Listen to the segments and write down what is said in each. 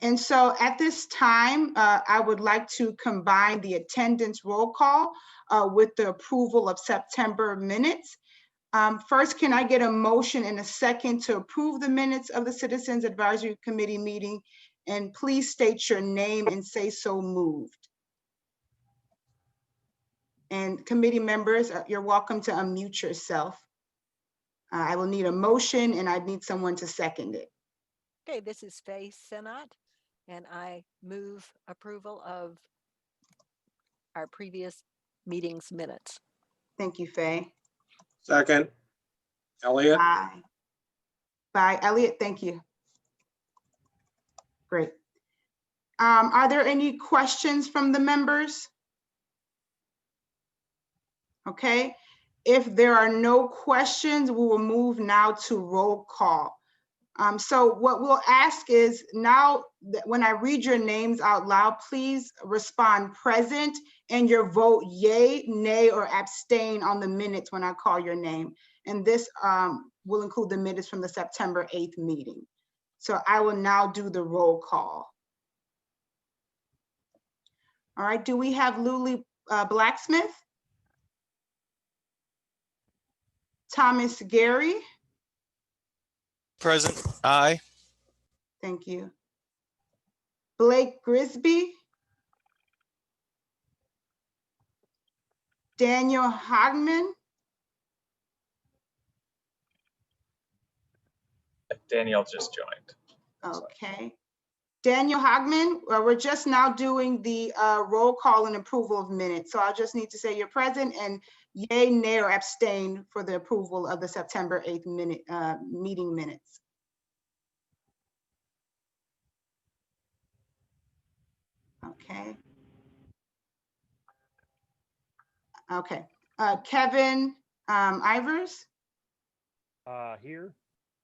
And so at this time, I would like to combine the attendance roll call with the approval of September minutes. First, can I get a motion and a second to approve the minutes of the Citizens Advisory Committee meeting? And please state your name and say so moved. And committee members, you're welcome to unmute yourself. I will need a motion and I need someone to second it. Okay, this is Faye Senat, and I move approval of our previous meeting's minutes. Thank you, Faye. Second, Elliot. Bye. Bye, Elliot, thank you. Great. Are there any questions from the members? Okay, if there are no questions, we will move now to roll call. So what we'll ask is now that when I read your names out loud, please respond present and your vote yay, nay, or abstain on the minutes when I call your name. And this will include the minutes from the September 8th meeting. So I will now do the roll call. All right, do we have Luli Blacksmith? Thomas Gary? Present, aye. Thank you. Blake Grisby? Daniel Hagman? Danielle just joined. Okay. Daniel Hagman, we're just now doing the roll call and approval of minutes. So I'll just need to say you're present and yay, nay, or abstain for the approval of the September 8th meeting minutes. Okay. Okay. Kevin Ivers? Here,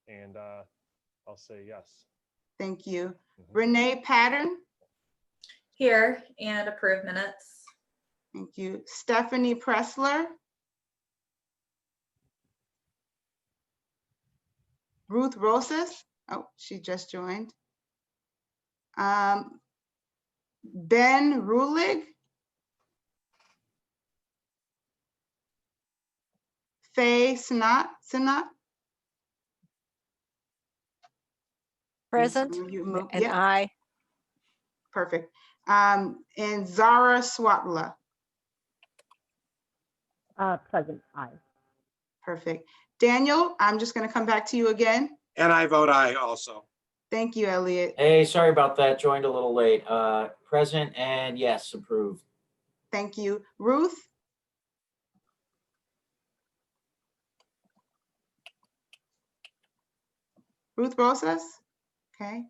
and I'll say yes. Thank you. Renee Pattern? Here, and approve minutes. Thank you. Stephanie Pressler? Ruth Rosas? Oh, she just joined. Ben Rulig? Faye Senat? Present, and yeah. I. Perfect. And Zara Swatla? Present, aye. Perfect. Daniel, I'm just going to come back to you again. And I vote aye also. Thank you, Elliot. Hey, sorry about that. Joined a little late. Present and yes, approved. Thank you. Ruth? Ruth Rosas? Okay.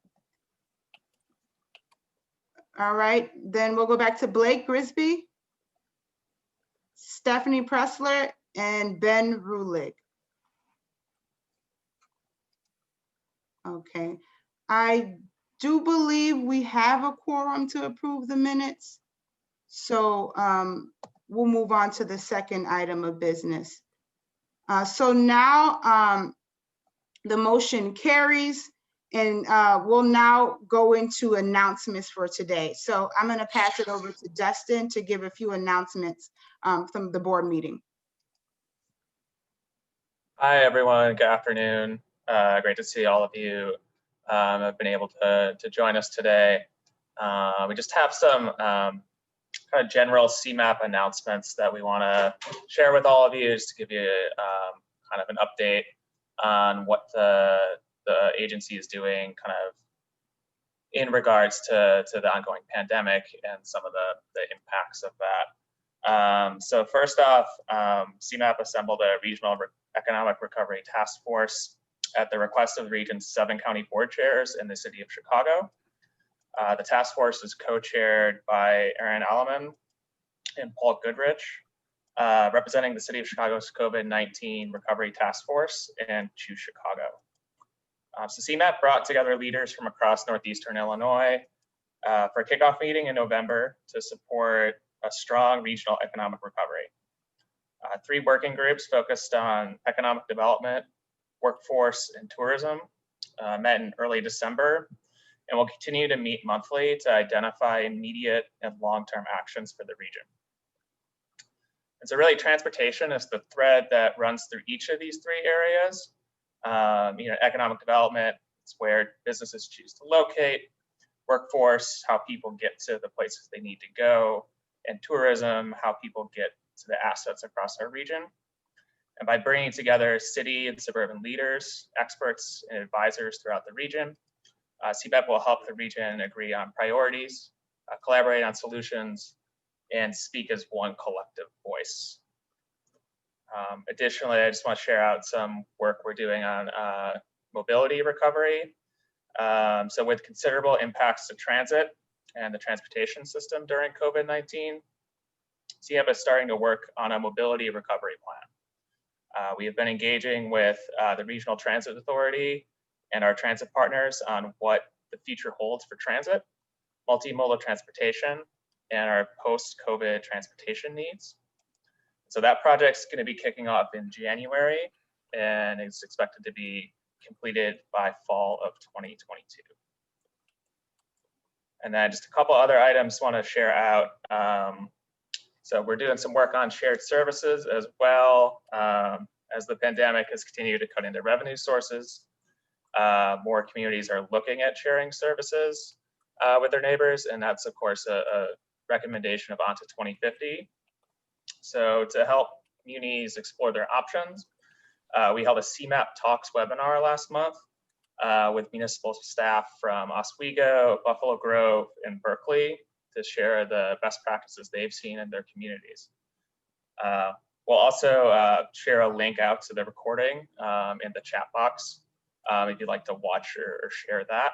All right, then we'll go back to Blake Grisby, Stephanie Pressler, and Ben Rulig. Okay, I do believe we have a quorum to approve the minutes. So we'll move on to the second item of business. So now the motion carries, and we'll now go into announcements for today. So I'm going to pass it over to Dustin to give a few announcements from the board meeting. Hi, everyone. Good afternoon. Great to see all of you have been able to join us today. We just have some kind of general CMAP announcements that we want to share with all of you, just to give you kind of an update on what the agency is doing kind of in regards to the ongoing pandemic and some of the impacts of that. So first off, CMAP assembled a regional economic recovery task force at the request of the region's 7 county board chairs in the city of Chicago. The task force is co-chaired by Aaron Alleman and Paul Goodrich, representing the city of Chicago's COVID-19 recovery task force and Choose Chicago. So CMAP brought together leaders from across Northeastern Illinois for a kickoff meeting in November to support a strong regional economic recovery. 3 working groups focused on economic development, workforce, and tourism met in early December and will continue to meet monthly to identify immediate and long-term actions for the region. And so really transportation is the thread that runs through each of these three areas. Economic development, it's where businesses choose to locate, workforce, how people get to the places they need to go, and tourism, how people get to the assets across our region. And by bringing together city and suburban leaders, experts, and advisors throughout the region, CBEP will help the region agree on priorities, collaborate on solutions, and speak as one collective voice. Additionally, I just want to share out some work we're doing on mobility recovery. So with considerable impacts to transit and the transportation system during COVID-19, CBEP is starting to work on a mobility recovery plan. We have been engaging with the Regional Transit Authority and our transit partners on what the future holds for transit, multimodal transportation, and our post-COVID transportation needs. So that project's going to be kicking off in January, and it's expected to be completed by fall of 2022. And then just a couple other items I want to share out. So we're doing some work on shared services as well. As the pandemic has continued to cut into revenue sources, more communities are looking at sharing services with their neighbors, and that's of course a recommendation of Onto 2050. So to help communities explore their options, we held a CMAP Talks webinar last month with municipal staff from Oswego, Buffalo Grove, and Berkeley to share the best practices they've seen in their communities. We'll also share a link out to the recording in the chat box if you'd like to watch or share that.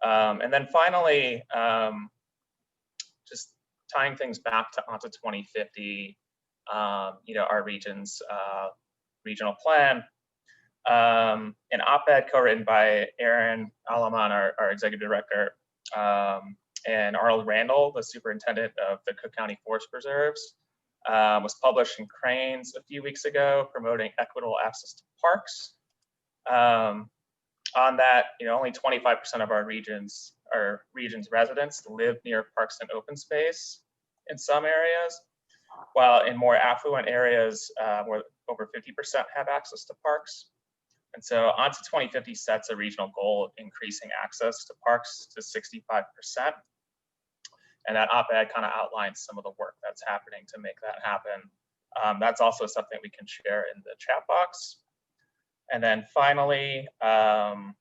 And then finally, just tying things back to Onto 2050, our region's regional plan. An op-ed co-written by Aaron Alaman, our executive director, and Arnold Randall, the superintendent of the Cook County Forest Preserves, was published in Cranes a few weeks ago, promoting equitable access to parks. On that, only 25% of our region's residents live near parks and open space in some areas, while in more affluent areas, where over 50% have access to parks. And so Onto 2050 sets a regional goal of increasing access to parks to 65%. And that op-ed kind of outlines some of the work that's happening to make that happen. That's also something we can share in the chat box. And then finally, Aaron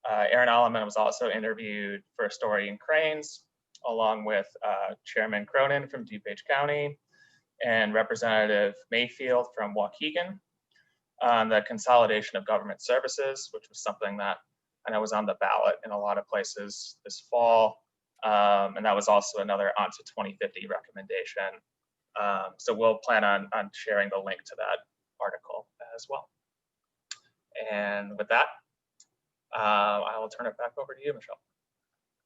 Alleman was also interviewed for a story in Cranes, along with Chairman Cronin from DuPage County and Representative Mayfield from Waukegan on the consolidation of government services, which was something that I know was on the ballot in a lot of places this fall. And that was also another Onto 2050 recommendation. So we'll plan on sharing the link to that article as well. And with that, I will turn it back over to you, Michelle.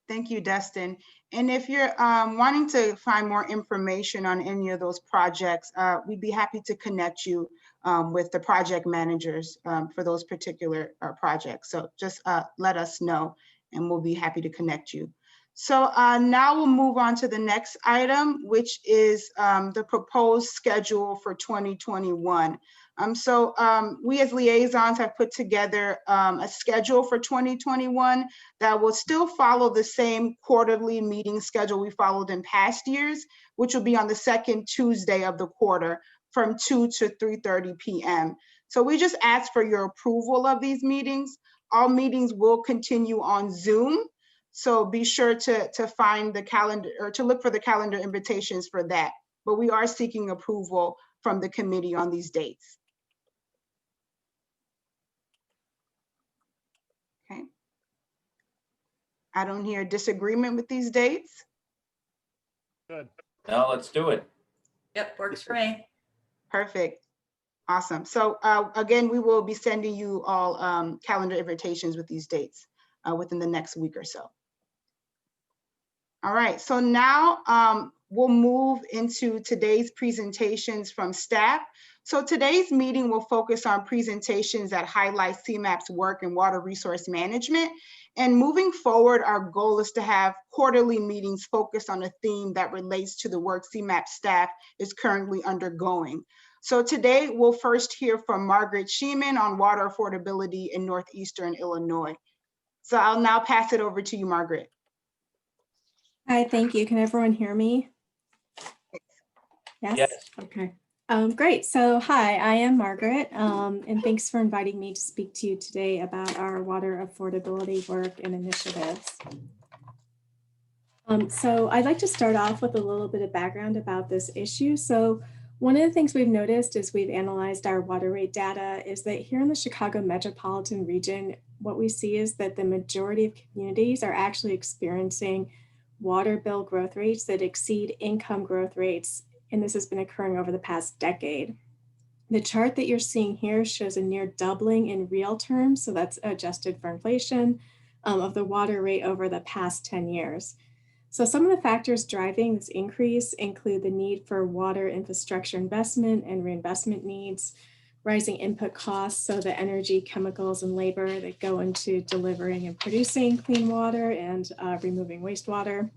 Thank you, Dustin. And if you're wanting to find more information on any of those projects, we'd be happy to connect you with the project managers for those particular projects. So just let us know and we'll be happy to connect you. So now we'll move on to the next item, which is the proposed schedule for 2021. We as liaisons have put together a schedule for 2021 that will still follow the same quarterly meeting schedule we followed in past years, which will be on the second Tuesday of the quarter from 2 to 3:30 p.m. So we just ask for your approval of these meetings. All meetings will continue on Zoom. So be sure to find the calendar or to look for the calendar invitations for that. But we are seeking approval from the committee on these dates. Okay. I don't hear disagreement with these dates. Good. No, let's do it. Yep, works for me. Perfect. Awesome. So again, we will be sending you all calendar invitations with these dates within the next week or so. All right, so now we'll move into today's presentations from staff. So today's meeting will focus on presentations that highlight CMAP's work in water resource management And moving forward, our goal is to have quarterly meetings focused on a theme that relates to the work CMAP staff is currently undergoing. So today we'll first hear from Margaret Sheeman on water affordability in Northeastern Illinois. So I'll now pass it over to you, Margaret. Hi, thank you. Can everyone hear me? Yes? Yes. Okay. Great. So hi, I am Margaret, and thanks for inviting me to speak to you today about our water affordability work and initiatives. So I'd like to start off with a little bit of background about this issue. So one of the things we've noticed as we've analyzed our water rate data is that here in the Chicago metropolitan region, what we see is that the majority of communities are actually experiencing water bill growth rates that exceed income growth rates. And this has been occurring over the past decade. The chart that you're seeing here shows a near doubling in real terms, so that's adjusted for inflation, of the water rate over the past 10 years. So some of the factors driving this increase include the need for water infrastructure investment and reinvestment needs, rising input costs, so the energy, chemicals, and labor that go into delivering and producing clean water and removing wastewater.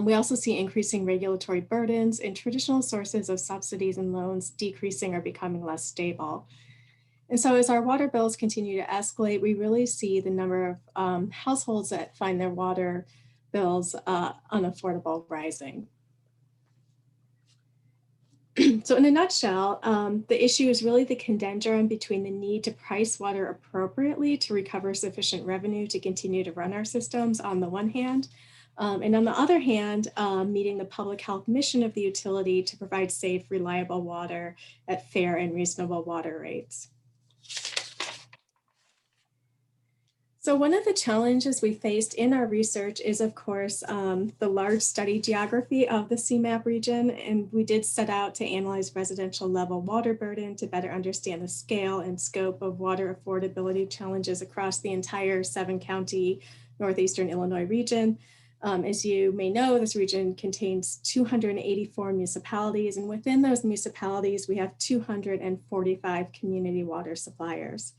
We also see increasing regulatory burdens and traditional sources of subsidies and loans decreasing or becoming less stable. And so as our water bills continue to escalate, we really see the number of households that find their water bills unaffordable rising. So in a nutshell, the issue is really the conundrum between the need to price water appropriately to recover sufficient revenue to continue to run our systems on the one hand, and on the other hand, meeting the public health mission of the utility to provide safe, reliable water at fair and reasonable water rates. So one of the challenges we faced in our research is, of course, the large study geography of the CMAP region. And we did set out to analyze residential level water burden to better understand the scale and scope of water affordability challenges across the entire 7-county Northeastern Illinois region. As you may know, this region contains 284 municipalities, and within those municipalities, we have 245 community water suppliers.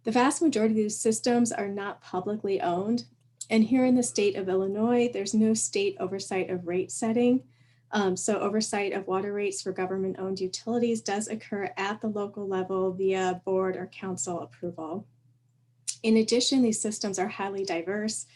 The vast majority of these systems are not publicly owned. And here in the state of Illinois, there's no state oversight of rate setting. So oversight of water rates for government-owned utilities does occur at the local level via board or council approval. In addition, these systems are highly diverse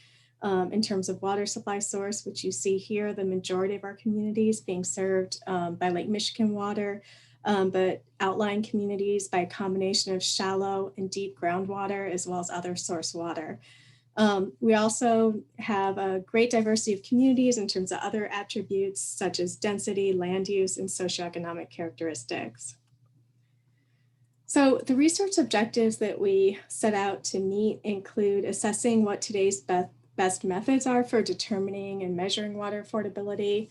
in terms of water supply source, which you see here, the majority of our communities being served by Lake Michigan water, but outlying communities by a combination of shallow and deep groundwater, as well as other source water. We also have a great diversity of communities in terms of other attributes such as density, land use, and socioeconomic characteristics. So the research objectives that we set out to meet include assessing what today's best methods are for determining and measuring water affordability,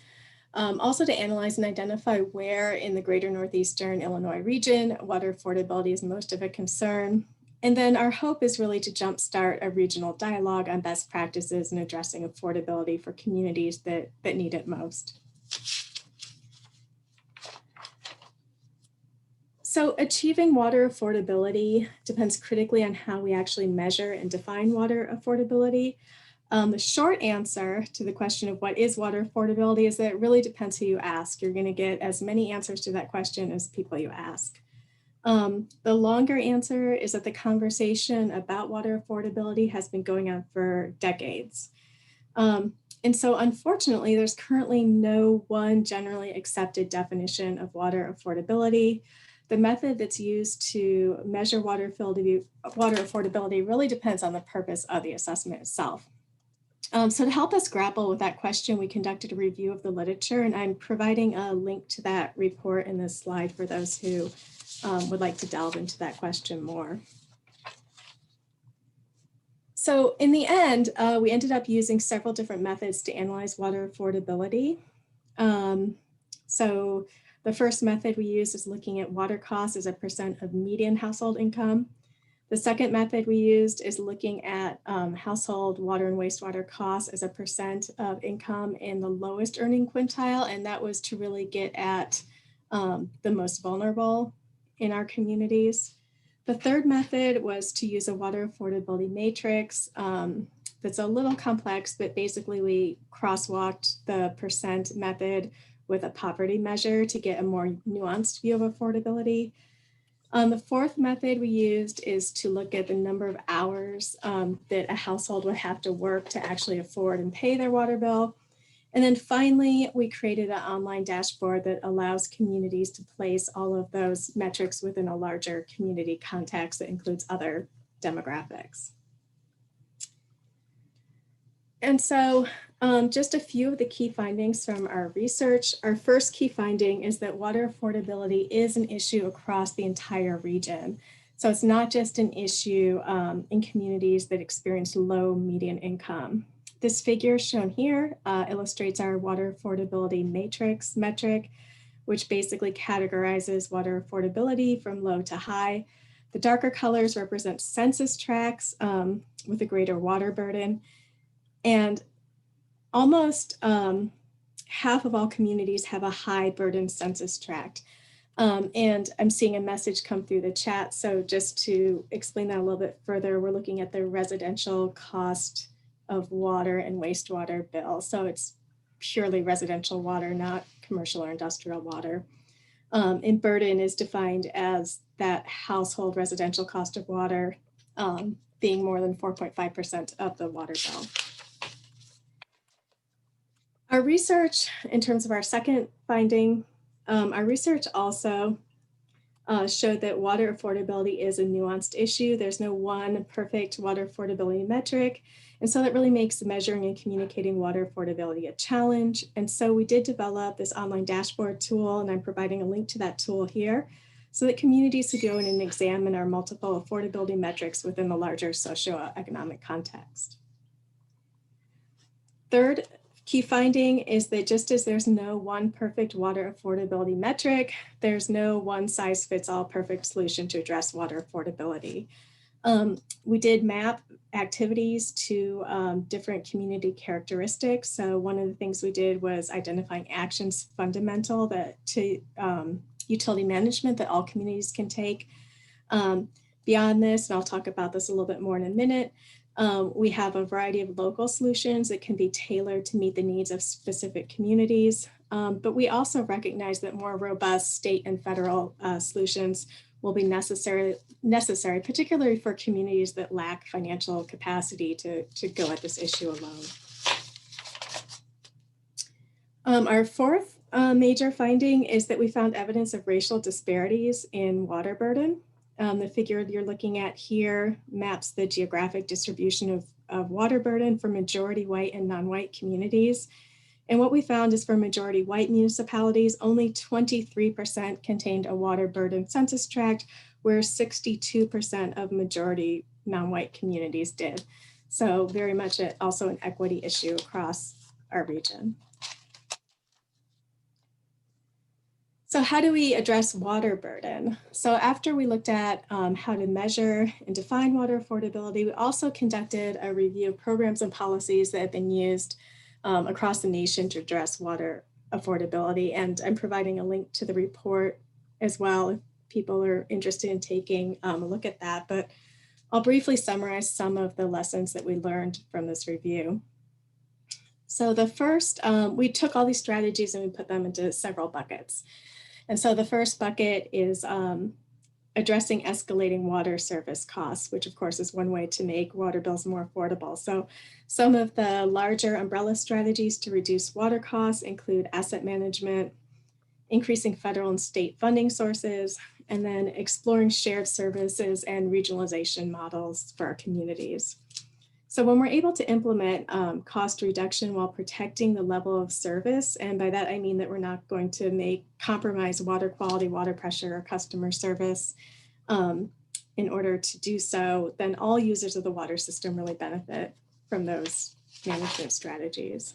also to analyze and identify where in the greater Northeastern Illinois region water affordability is most of a concern. And then our hope is really to jumpstart a regional dialogue on best practices in addressing affordability for communities that need it most. So achieving water affordability depends critically on how we actually measure and define water affordability. The short answer to the question of what is water affordability is that it really depends who you ask. You're going to get as many answers to that question as people you ask. The longer answer is that the conversation about water affordability has been going on for decades. And so unfortunately, there's currently no one generally accepted definition of water affordability. The method that's used to measure water affordability really depends on the purpose of the assessment itself. So to help us grapple with that question, we conducted a review of the literature, and I'm providing a link to that report in this slide for those who would like to delve into that question more. So in the end, we ended up using several different methods to analyze water affordability. So the first method we use is looking at water costs as a % of median household income. The second method we used is looking at household water and wastewater costs as a % of income in the lowest earning quintile, and that was to really get at the most vulnerable in our communities. The third method was to use a water affordability matrix. That's a little complex, but basically we crosswalked the percent method with a poverty measure to get a more nuanced view of affordability. The fourth method we used is to look at the number of hours that a household would have to work to actually afford and pay their water bill. And then finally, we created an online dashboard that allows communities to place all of those metrics within a larger community context that includes other demographics. And so just a few of the key findings from our research. Our first key finding is that water affordability is an issue across the entire region. So it's not just an issue in communities that experience low median income. This figure shown here illustrates our water affordability matrix metric, which basically categorizes water affordability from low to high. The darker colors represent census tracts with a greater water burden. And almost half of all communities have a high burden census tract. And I'm seeing a message come through the chat. So just to explain that a little bit further, we're looking at the residential cost of water and wastewater bill. So it's purely residential water, not commercial or industrial water. And burden is defined as that household residential cost of water being more than 4.5% of the water bill. Our research, in terms of our second finding, our research also showed that water affordability is a nuanced issue. There's no one perfect water affordability metric. And so that really makes measuring and communicating water affordability a challenge. And so we did develop this online dashboard tool, and I'm providing a link to that tool here so that communities could go in and examine our multiple affordability metrics within the larger socioeconomic context. Third key finding is that just as there's no one perfect water affordability metric, there's no one size fits all perfect solution to address water affordability. We did map activities to different community characteristics. So one of the things we did was identifying actions fundamental to utility management that all communities can take. Beyond this, and I'll talk about this a little bit more in a minute, we have a variety of local solutions that can be tailored to meet the needs of specific communities. But we also recognize that more robust state and federal solutions will be necessary, particularly for communities that lack financial capacity to go at this issue alone. Our fourth major finding is that we found evidence of racial disparities in water burden. The figure you're looking at here maps the geographic distribution of water burden for majority white and non-white communities. And what we found is for majority white municipalities, only 23% contained a water burden census tract, where 62% of majority non-white communities did. So very much also an equity issue across our region. So how do we address water burden? So after we looked at how to measure and define water affordability, we also conducted a review of programs and policies that have been used across the nation to address water affordability. And I'm providing a link to the report as well if people are interested in taking a look at that. But I'll briefly summarize some of the lessons that we learned from this review. So the first, we took all these strategies and we put them into several buckets. And so the first bucket is addressing escalating water service costs, which of course is one way to make water bills more affordable. So some of the larger umbrella strategies to reduce water costs include asset management, increasing federal and state funding sources, and then exploring shared services and regionalization models for our communities. So when we're able to implement cost reduction while protecting the level of service, and by that I mean that we're not going to compromise water quality, water pressure, or customer service in order to do so, then all users of the water system really benefit from those management strategies.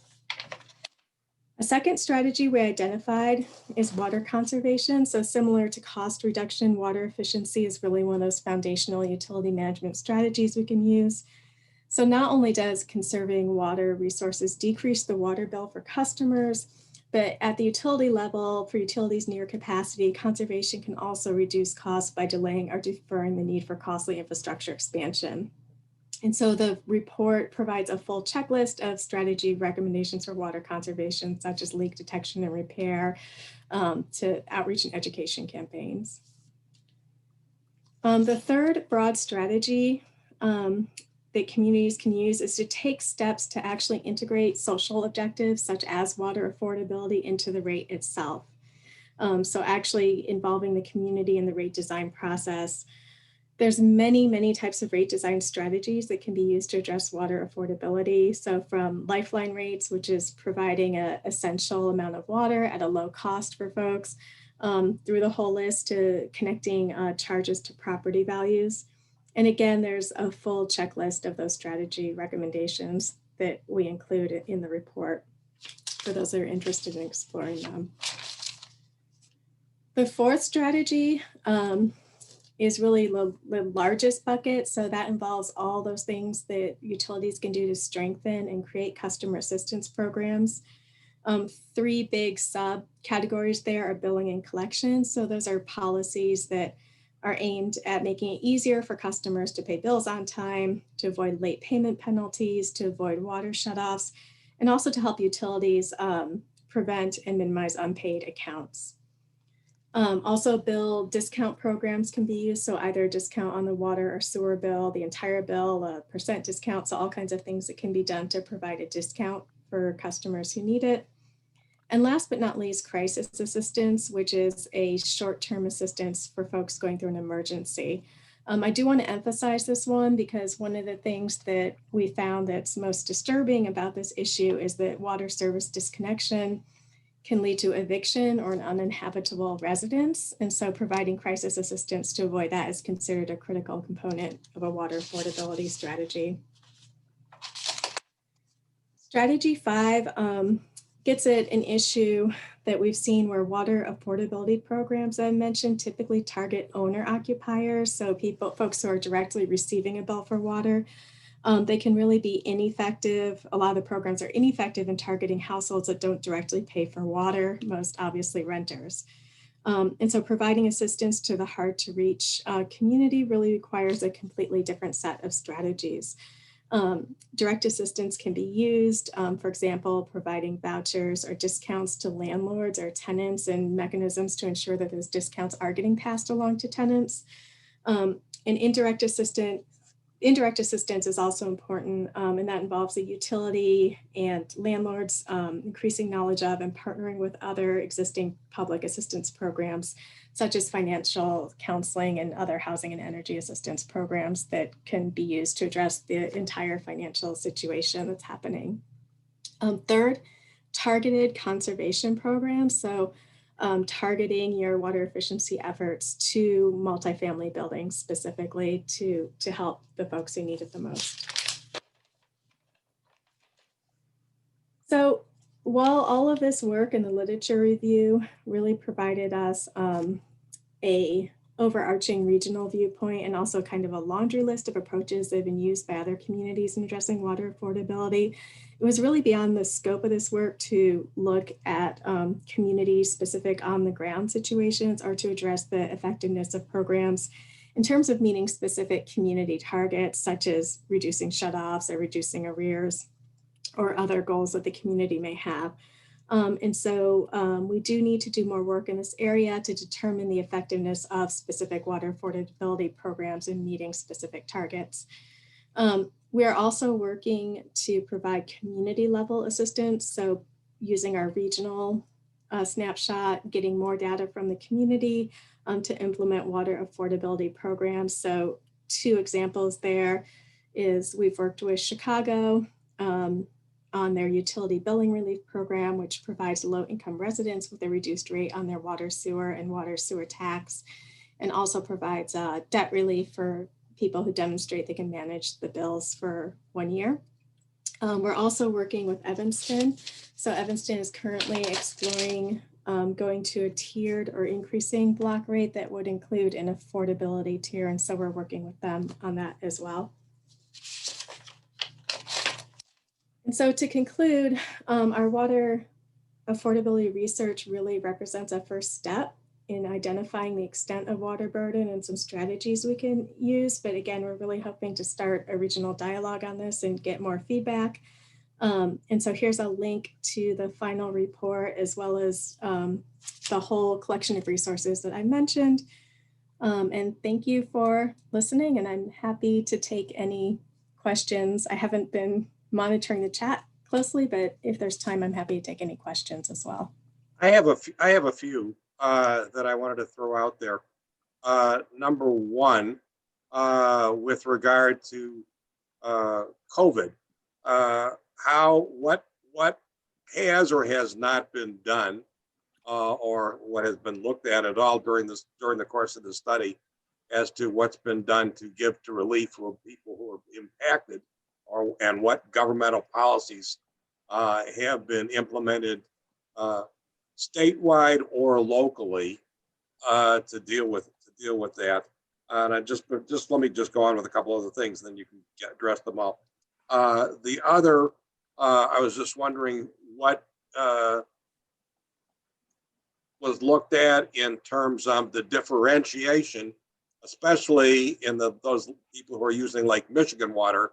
A second strategy we identified is water conservation. So similar to cost reduction, water efficiency is really one of those foundational utility management strategies we can use. So not only does conserving water resources decrease the water bill for customers, But at the utility level, for utilities near capacity, conservation can also reduce costs by delaying or deferring the need for costly infrastructure expansion. And so the report provides a full checklist of strategy recommendations for water conservation, such as leak detection and repair, to outreach and education campaigns. The third broad strategy that communities can use is to take steps to actually integrate social objectives such as water affordability into the rate itself. So actually involving the community in the rate design process. There's many types of rate design strategies that can be used to address water affordability. So from lifeline rates, which is providing an essential amount of water at a low cost for folks, through the whole list to connecting charges to property values. And again, there's a full checklist of those strategy recommendations that we include in the report for those that are interested in exploring them. The fourth strategy is really the largest bucket. So that involves all those things that utilities can do to strengthen and create customer assistance programs. Three big subcategories there are billing and collection. So those are policies that are aimed at making it easier for customers to pay bills on time, to avoid late payment penalties, to avoid water shutoffs, and also to help utilities prevent and minimize unpaid accounts. Also, bill discount programs can be used. So either a discount on the water or sewer bill, the entire bill, a percent discount, so all kinds of things that can be done to provide a discount for customers who need it. And last but not least, crisis assistance, which is a short-term assistance for folks going through an emergency. I do want to emphasize this one because one of the things that we found that's most disturbing about this issue is that water service disconnection can lead to eviction or an uninhabitable residence. And so providing crisis assistance to avoid that is considered a critical component of a water affordability strategy. Strategy 5 gets at an issue that we've seen where water affordability programs I mentioned typically target owner occupiers. So folks who are directly receiving a bill for water. They can really be ineffective. A lot of the programs are ineffective in targeting households that don't directly pay for water, most obviously renters. And so providing assistance to the hard to reach community really requires a completely different set of strategies. Direct assistance can be used, for example, providing vouchers or discounts to landlords or tenants and mechanisms to ensure that those discounts are getting passed along to tenants. And indirect assistance is also important, and that involves the utility and landlords increasing knowledge of and partnering with other existing public assistance programs, such as financial counseling and other housing and energy assistance programs that can be used to address the entire financial situation that's happening. Third, targeted conservation programs. So targeting your water efficiency efforts to multifamily buildings specifically to help the folks who need it the most. So while all of this work in the literature review really provided us a overarching regional viewpoint and also kind of a laundry list of approaches that have been used by other communities in addressing water affordability, it was really beyond the scope of this work to look at community-specific on-the-ground situations or to address the effectiveness of programs in terms of meeting specific community targets, such as reducing shutoffs or reducing arrears or other goals that the community may have. And so we do need to do more work in this area to determine the effectiveness of specific water affordability programs in meeting specific targets. We are also working to provide community level assistance. So using our regional snapshot, getting more data from the community to implement water affordability programs. So 2 examples there is we've worked with Chicago on their utility billing relief program, which provides low-income residents with a reduced rate on their water, sewer, and water sewer tax, and also provides debt relief for people who demonstrate they can manage the bills for 1 year. We're also working with Evanston. So Evanston is currently exploring going to a tiered or increasing block rate that would include an affordability tier, and so we're working with them on that as well. And so to conclude, our water affordability research really represents a first step in identifying the extent of water burden and some strategies we can use. But again, we're really hoping to start a regional dialogue on this and get more feedback. And so here's a link to the final report, as well as the whole collection of resources that I mentioned. And thank you for listening, and I'm happy to take any questions. I haven't been monitoring the chat closely, but if there's time, I'm happy to take any questions as well. I have a few that I wanted to throw out there. Number one, with regard to COVID, what has or has not been done, or what has been looked at all during the course of the study, as to what's been done to give to relief for people who are impacted, and what governmental policies have been implemented statewide or locally to deal with that. And let me just go on with a couple other things, then you can address them all. The other, I was just wondering what was looked at in terms of the differentiation, especially in those people who are using Lake Michigan water,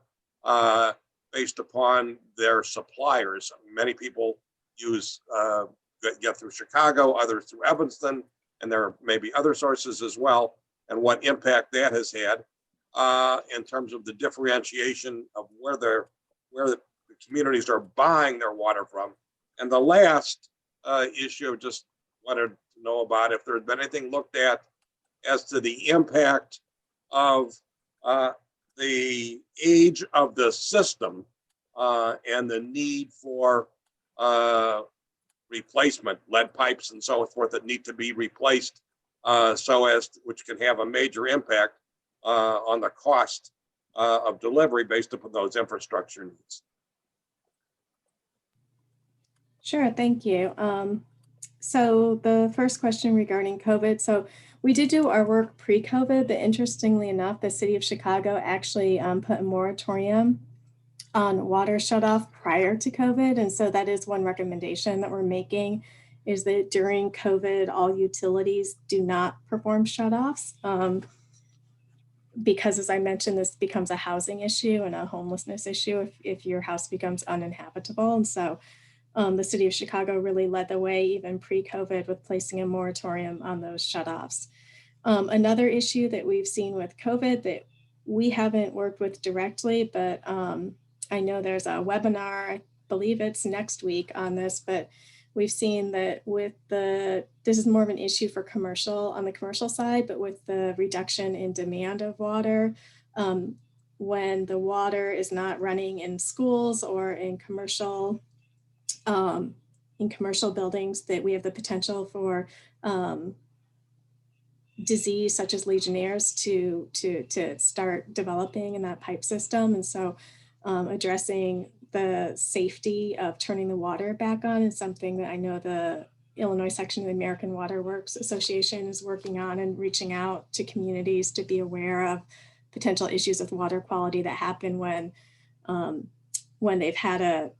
based upon their suppliers. Many people get through Chicago, others through Evanston, and there may be other sources as well, and what impact that has had in terms of the differentiation of where the communities are buying their water from. And the last issue, just wanted to know about if there had been anything looked at as to the impact of the age of the system and the need for replacement, lead pipes and so forth that need to be replaced, which can have a major impact on the cost of delivery based upon those infrastructure needs. Sure, thank you. So the first question regarding COVID. So we did do our work pre-COVID, but interestingly enough, the city of Chicago actually put a moratorium on water shutoff prior to COVID. And so that is one recommendation that we're making, is that during COVID, all utilities do not perform shutoffs. Because as I mentioned, this becomes a housing issue and a homelessness issue if your house becomes uninhabitable. And so the city of Chicago really led the way even pre-COVID with placing a moratorium on those shutoffs. Another issue that we've seen with COVID that we haven't worked with directly, but I know there's a webinar, I believe it's next week on this, but we've seen that this is more of an issue for on the commercial side, but with the reduction in demand of water, when the water is not running in schools or in commercial buildings, that we have the potential for disease such as Legionnaires to start developing in that pipe system. And so addressing the safety of turning the water back on is something that I know the Illinois section of the American Water Works Association is working on, and reaching out to communities to be aware of potential issues with water quality that happen when they've had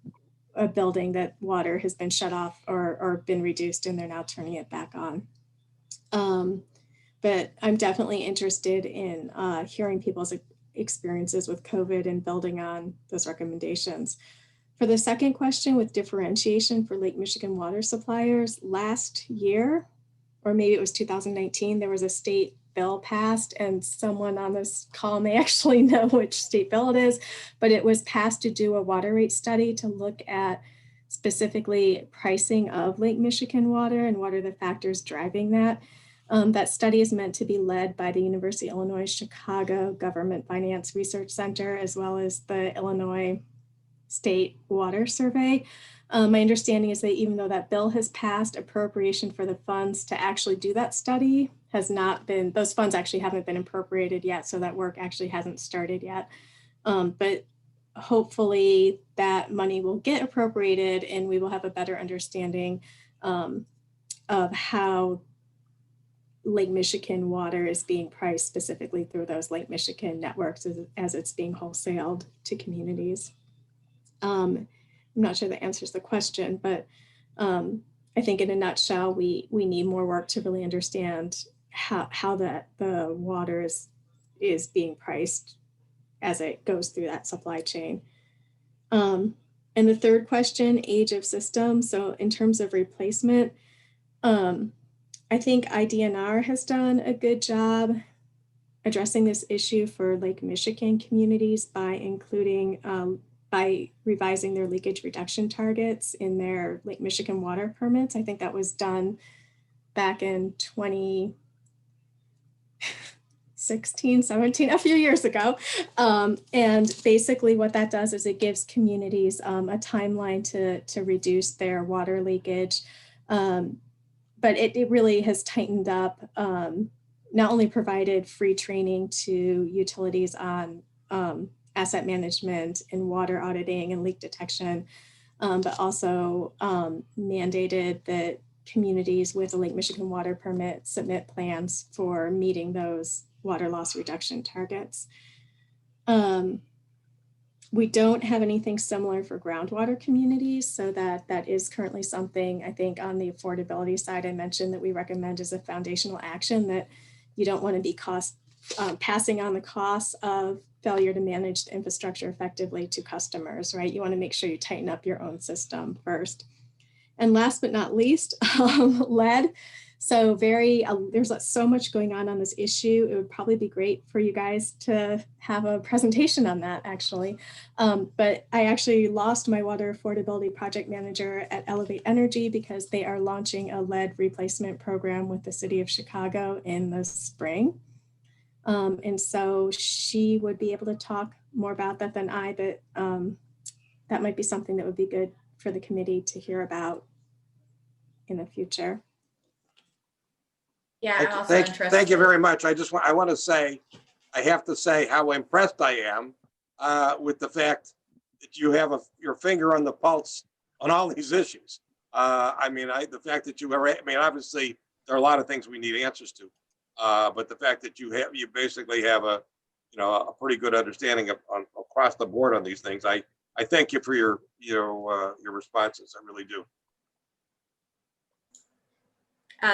a building that water has been shut off or been reduced and they're now turning it back on. But I'm definitely interested in hearing people's experiences with COVID and building on those recommendations. For the second question, with differentiation for Lake Michigan water suppliers, last year, or maybe it was 2019, there was a state bill passed, and someone on this call may actually know which state bill it is, but it was passed to do a water rate study to look at specifically pricing of Lake Michigan water and what are the factors driving that. That study is meant to be led by the University of Illinois Chicago Government Finance Research Center, as well as the Illinois State Water Survey. My understanding is that even though that bill has passed, appropriation for the funds to actually do that study has not been, those funds actually haven't been appropriated yet, so that work actually hasn't started yet. But hopefully that money will get appropriated and we will have a better understanding of how Lake Michigan water is being priced specifically through those Lake Michigan networks as it's being wholesaled to communities. I'm not sure that answers the question, but I think in a nutshell, we need more work to really understand how the water is being priced as it goes through that supply chain. And the third question, age of system. So in terms of replacement, I think IDNR has done a good job addressing this issue for Lake Michigan communities by including, by revising their leakage reduction targets in their Lake Michigan water permits. I think that was done back in 2016, 17, a few years ago. And basically what that does is it gives communities a timeline to reduce their water leakage. But it really has tightened up, not only provided free training to utilities on asset management and water auditing and leak detection, but also mandated that communities with a Lake Michigan water permit submit plans for meeting those water loss reduction targets. We don't have anything similar for groundwater communities, so that is currently something I think on the affordability side I mentioned that we recommend as a foundational action, that you don't want to be passing on the costs of failure to manage the infrastructure effectively to customers, right? You want to make sure you tighten up your own system first. And last but not least, lead. So there's so much going on this issue. It would probably be great for you guys to have a presentation on that actually. But I actually lost my water affordability project manager at Elevate Energy because they are launching a lead replacement program with the city of Chicago in the spring. And so she would be able to talk more about that than I, but that might be something that would be good for the committee to hear about in the future. Yeah, I'm also Thank interested. you very much. I want to say, I have to say how impressed I am with the fact that you have your finger on the pulse on all these issues. I mean, the fact that obviously there are a lot of things we need answers to, but the fact that you basically have a pretty good understanding across the board on these things. I thank you for your responses. I really do.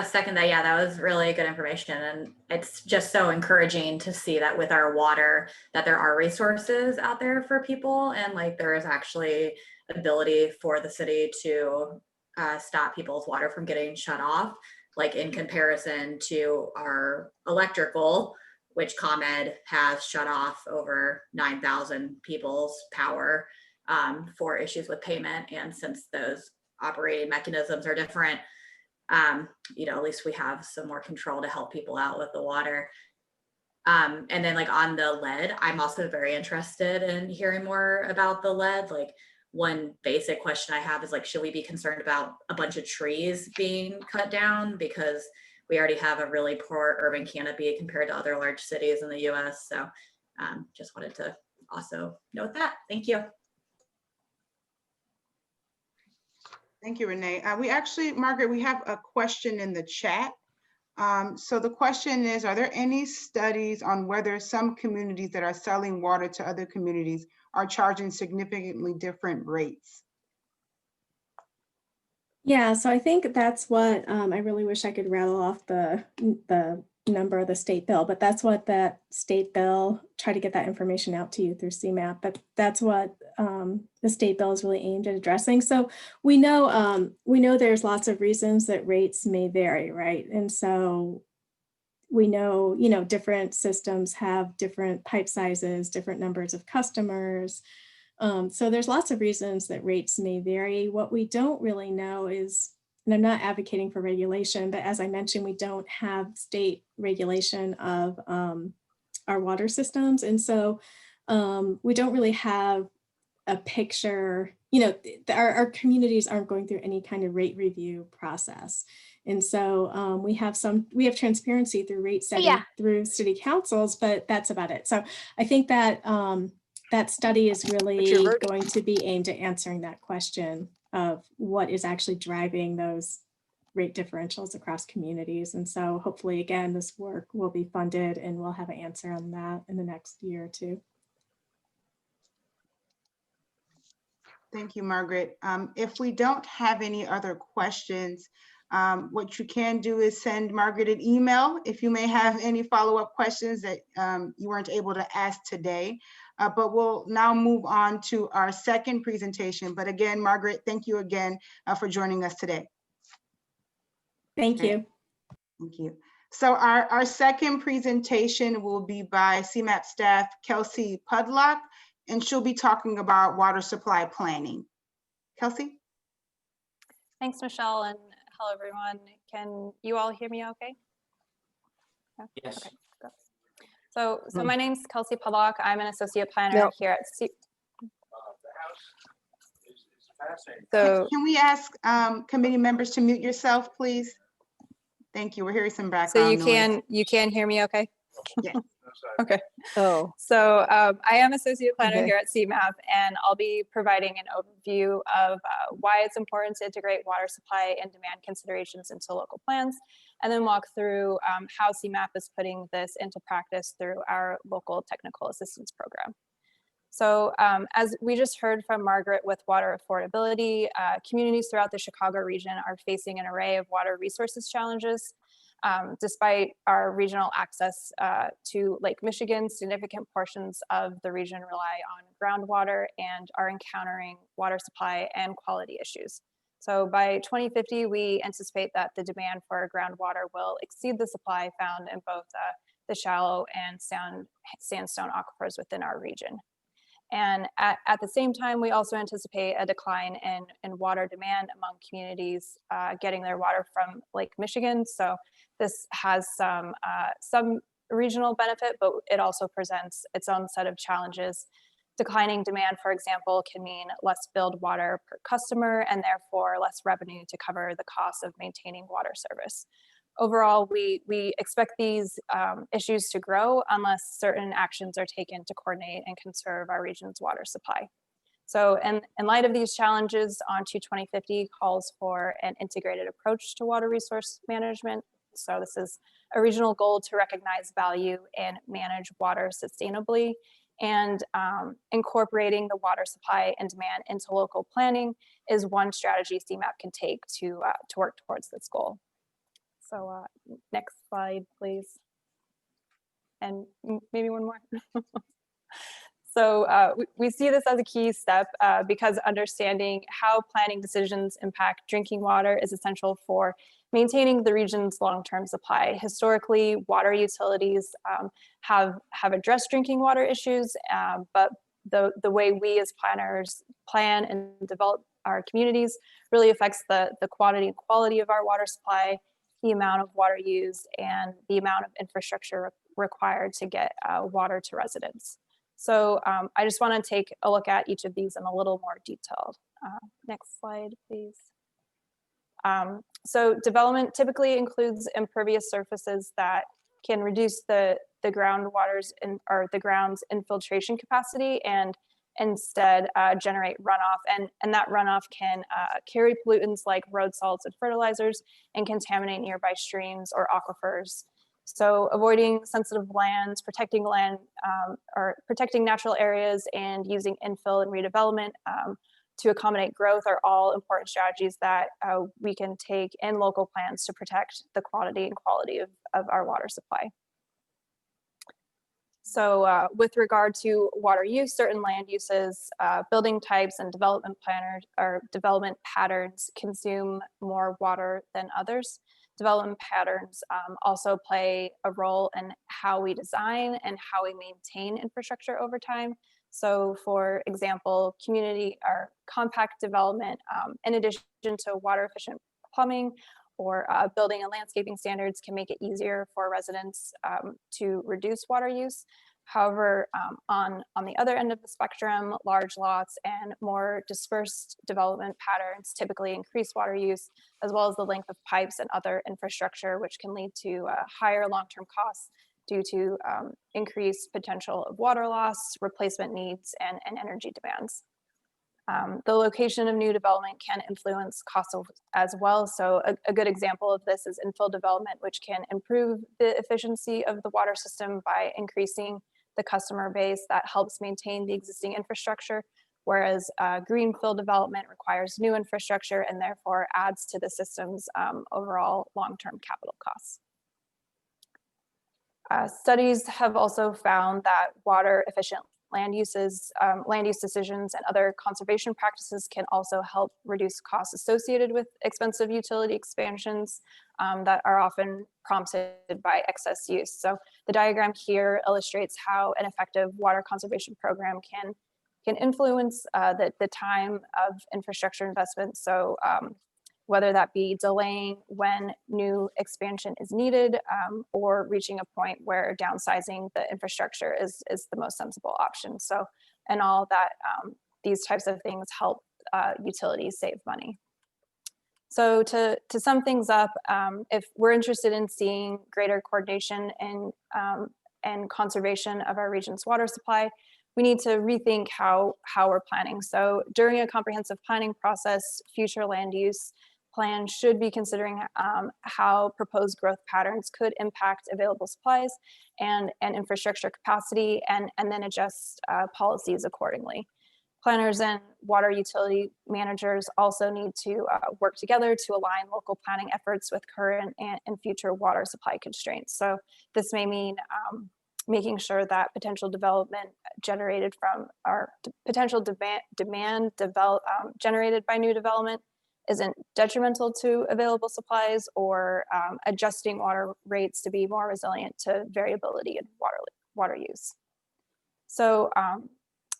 Second that, yeah, that was really good information. And it's just so encouraging to see that with our water, that there are resources out there for people. And like, there is actually ability for the city to stop people's water from getting shut off, like in comparison to our electrical, which ComEd has shut off over 9,000 people's power for issues with payment. And since those operating mechanisms are different, at least we have some more control to help people out with the water. And then like on the lead, I'm also very interested in hearing more about the lead. Like one basic question I have is like, should we be concerned about a bunch of trees being cut down? Because we already have a really poor urban canopy compared to other large cities in the US. So just wanted to also note that. Thank you. Thank you, Renee. Margaret, we have a question in the chat. So the question is, are there any studies on whether some communities that are selling water to other communities are charging significantly different rates? Yeah, so I think that's what I really wish I could rattle off the number of the state bill, but that's what that state bill, try to get that information out to you through CMAP, but that's what the state bill is really aimed at addressing. So we know there's lots of reasons that rates may vary, right? And so we know, different systems have different pipe sizes, different numbers of customers. So there's lots of reasons that rates may vary. What we don't really know is, and I'm not advocating for regulation, but as I mentioned, we don't have state regulation of our water systems. And so we don't really have a picture, our communities aren't going through any kind of rate review process. And so we have transparency through rate setting through city councils, but that's about it. So I think that that study is really going to be aimed at answering that question of what is actually driving those rate differentials across communities. And so hopefully, again, this work will be funded and we'll have an answer on that in the next year or two. Thank you, Margaret. If we don't have any other questions, what you can do is send Margaret an email if you may have any follow-up questions that you weren't able to ask today. But we'll now move on to our second presentation. But again, Margaret, thank you again for joining us today. Thank you. Thank you. So our second presentation will be by CMAP staff Kelsey Pudlock, and she'll be talking about water supply planning. Kelsey? Thanks, Michelle, and hello, everyone. Can you all hear me okay? Yeah? Yes. Okay, good. So my name's Kelsey Pudlock. I'm an associate planner here at So can we ask committee members to mute yourself, please? Thank you. We're hearing some background noise. you can hear me okay? Yes. Okay. Oh, So I am associate planner Okay. here at CMAP, and I'll be providing an overview of why it's important to integrate water supply and demand considerations into local plans, and then walk through how CMAP is putting this into practice through our local technical assistance program. So as we just heard from Margaret with water affordability, communities throughout the Chicago region are facing an array of water resources challenges. Despite our regional access to Lake Michigan, significant portions of the region rely on groundwater and are encountering water supply and quality issues. So by 2050, we anticipate that the demand for groundwater will exceed the supply found in both the shallow and sandstone aquifers within our region. And at the same time, we also anticipate a decline in water demand among communities getting their water from Lake Michigan. So this has some regional benefit, but it also presents its own set of challenges. Declining demand, for example, can mean less billed water per customer and therefore less revenue to cover the cost of maintaining water service. Overall, we expect these issues to grow unless certain actions are taken to coordinate and conserve our region's water supply. So in light of these challenges, ON2 2050 calls for an integrated approach to water resource management. So this is a regional goal to recognize value and manage water sustainably, and incorporating the water supply and demand into local planning is one strategy CMAP can take to work towards this goal. So next slide, please. And maybe one more. So we see this as a key step because understanding how planning decisions impact drinking water is essential for maintaining the region's long-term supply. Historically, water utilities have addressed drinking water issues, but the way we as planners plan and develop our communities really affects the quantity and quality of our water supply, the amount of water used, and the amount of infrastructure required to get water to residents. So I just want to take a look at each of these in a little more detail. Next slide, please. So development typically includes impervious surfaces that can reduce the groundwater's or the ground's infiltration capacity and instead generate runoff, and that runoff can carry pollutants like road salts and fertilizers and contaminate nearby streams or aquifers. So avoiding sensitive lands, protecting land or protecting natural areas, and using infill and redevelopment to accommodate growth are all important strategies that we can take in local plans to protect the quantity and quality of our water supply. So with regard to water use, certain land uses, building types, and development planners or development patterns consume more water than others. Development patterns also play a role in how we design and how we maintain infrastructure over time. So for example, community or compact development, in addition to water efficient plumbing or building and landscaping standards, can make it easier for residents to reduce water use. However, on the other end of the spectrum, large lots and more dispersed development patterns typically increase water use, as well as the length of pipes and other infrastructure, which can lead to higher long-term costs due to increased potential of water loss, replacement needs, and energy demands. The location of new development can influence costs as well. So a good example of this is infill development, which can improve the efficiency of the water system by increasing the customer base that helps maintain the existing infrastructure, whereas greenfield development requires new infrastructure and therefore adds to the system's overall long-term capital costs. Studies have also found that water efficient land use decisions and other conservation practices can also help reduce costs associated with expensive utility expansions that are often prompted by excess use. So the diagram here illustrates how an effective water conservation program can influence the time of infrastructure investment. So whether that be delaying when new expansion is needed or reaching a point where downsizing the infrastructure is the most sensible option. So, and all that, these types of things help utilities save money. So to sum things up, if we're interested in seeing greater coordination and conservation of our region's water supply, we need to rethink how we're planning. So during a comprehensive planning process, future land use plan should be considering how proposed growth patterns could impact available supplies and infrastructure capacity, and then adjust policies accordingly. Planners and water utility managers also need to work together to align local planning efforts with current and future water supply constraints. So this may mean making sure that potential development generated from our potential demand generated by new development isn't detrimental to available supplies, or adjusting water rates to be more resilient to variability in water use. So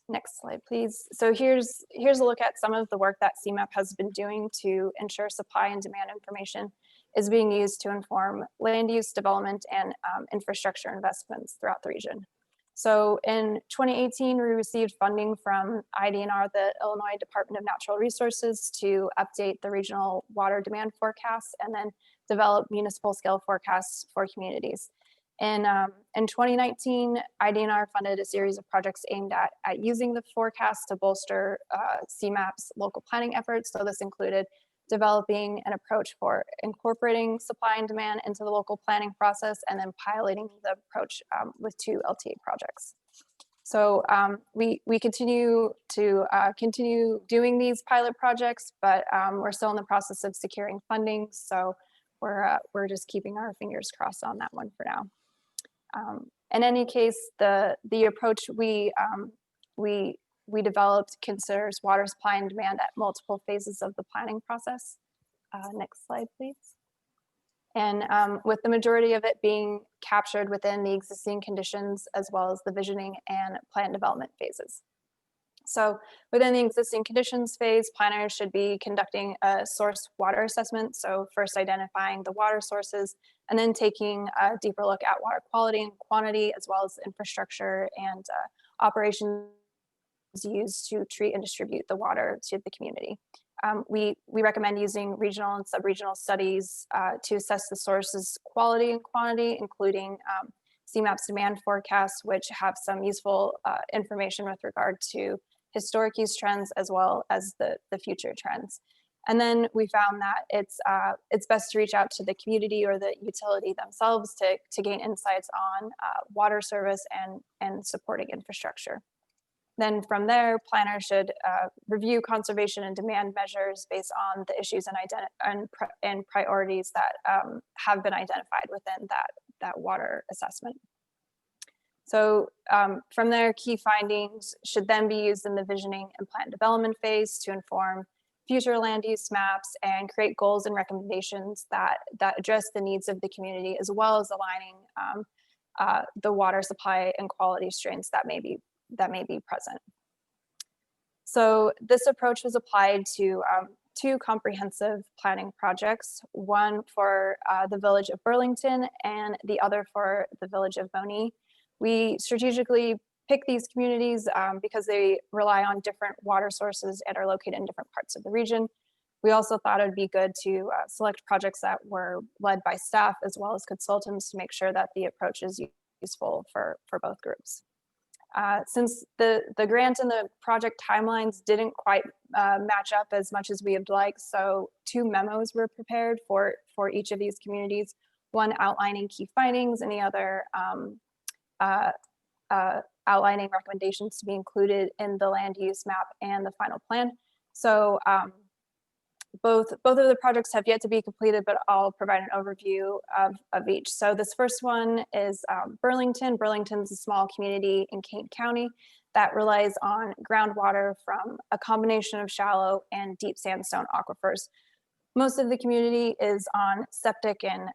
next slide, please. So here's a look at some of the work that CMAP has been doing to ensure supply and demand information is being used to inform land use development and infrastructure investments throughout the region. So in 2018, we received funding from IDNR, the Illinois Department of Natural Resources, to update the regional water demand forecasts and then develop municipal scale forecasts for communities. In 2019, IDNR funded a series of projects aimed at using the forecast to bolster CMAP's local planning efforts. So this included developing an approach for incorporating supply and demand into the local planning process, and then piloting the approach with 2 LTA projects. So we continue to continue doing these pilot projects, but we're still in the process of securing funding. So we're just keeping our fingers crossed on that one for now. In any case, the approach we developed considers water supply and demand at multiple phases of the planning process. Next slide, please. And with the majority of it being captured within the existing conditions, as well as the visioning and plan development phases. So within the existing conditions phase, planners should be conducting a source water assessment. So first identifying the water sources, and then taking a deeper look at water quality and quantity, as well as infrastructure and operations used to treat and distribute the water to the community. We recommend using regional and sub-regional studies to assess the sources quality and quantity, including CMAP's demand forecasts, which have some useful information with regard to historic use trends as well as the future trends. And then we found that it's best to reach out to the community or the utility themselves to gain insights on water service and supporting infrastructure. Then from there, planners should review conservation and demand measures based on the issues and priorities that have been identified within that water assessment. So from there, key findings should then be used in the visioning and plan development phase to inform future land use maps and create goals and recommendations that address the needs of the community, as well as aligning the water supply and quality strains that may be present. So this approach was applied to 2 comprehensive planning projects, one for the village of Burlington and the other for the village of Bonee. We strategically pick these communities because they rely on different water sources and are located in different parts of the region. We also thought it would be good to select projects that were led by staff as well as consultants to make sure that the approach is useful for both groups. Since the grant and the project timelines didn't quite match up as much as we would like, so 2 memos were prepared for each of these communities, one outlining key findings and the other outlining recommendations to be included in the land use map and the final plan. So both of the projects have yet to be completed, but I'll provide an overview of each. So this first one is Burlington. Burlington's a small community in Kane County that relies on groundwater from a combination of shallow and deep sandstone aquifers. Most of the community is on septic, and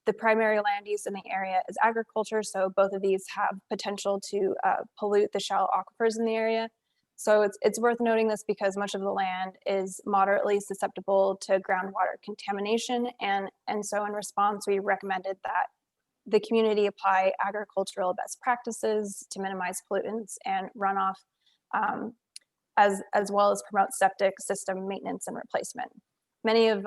the primary land use in the area is agriculture. So both of these have potential to pollute the shallow aquifers in the area. So it's worth noting this because much of the land is moderately susceptible to groundwater contamination. And so in response, we recommended that the community apply agricultural best practices to minimize pollutants and runoff, as well as promote septic system maintenance and replacement. Many of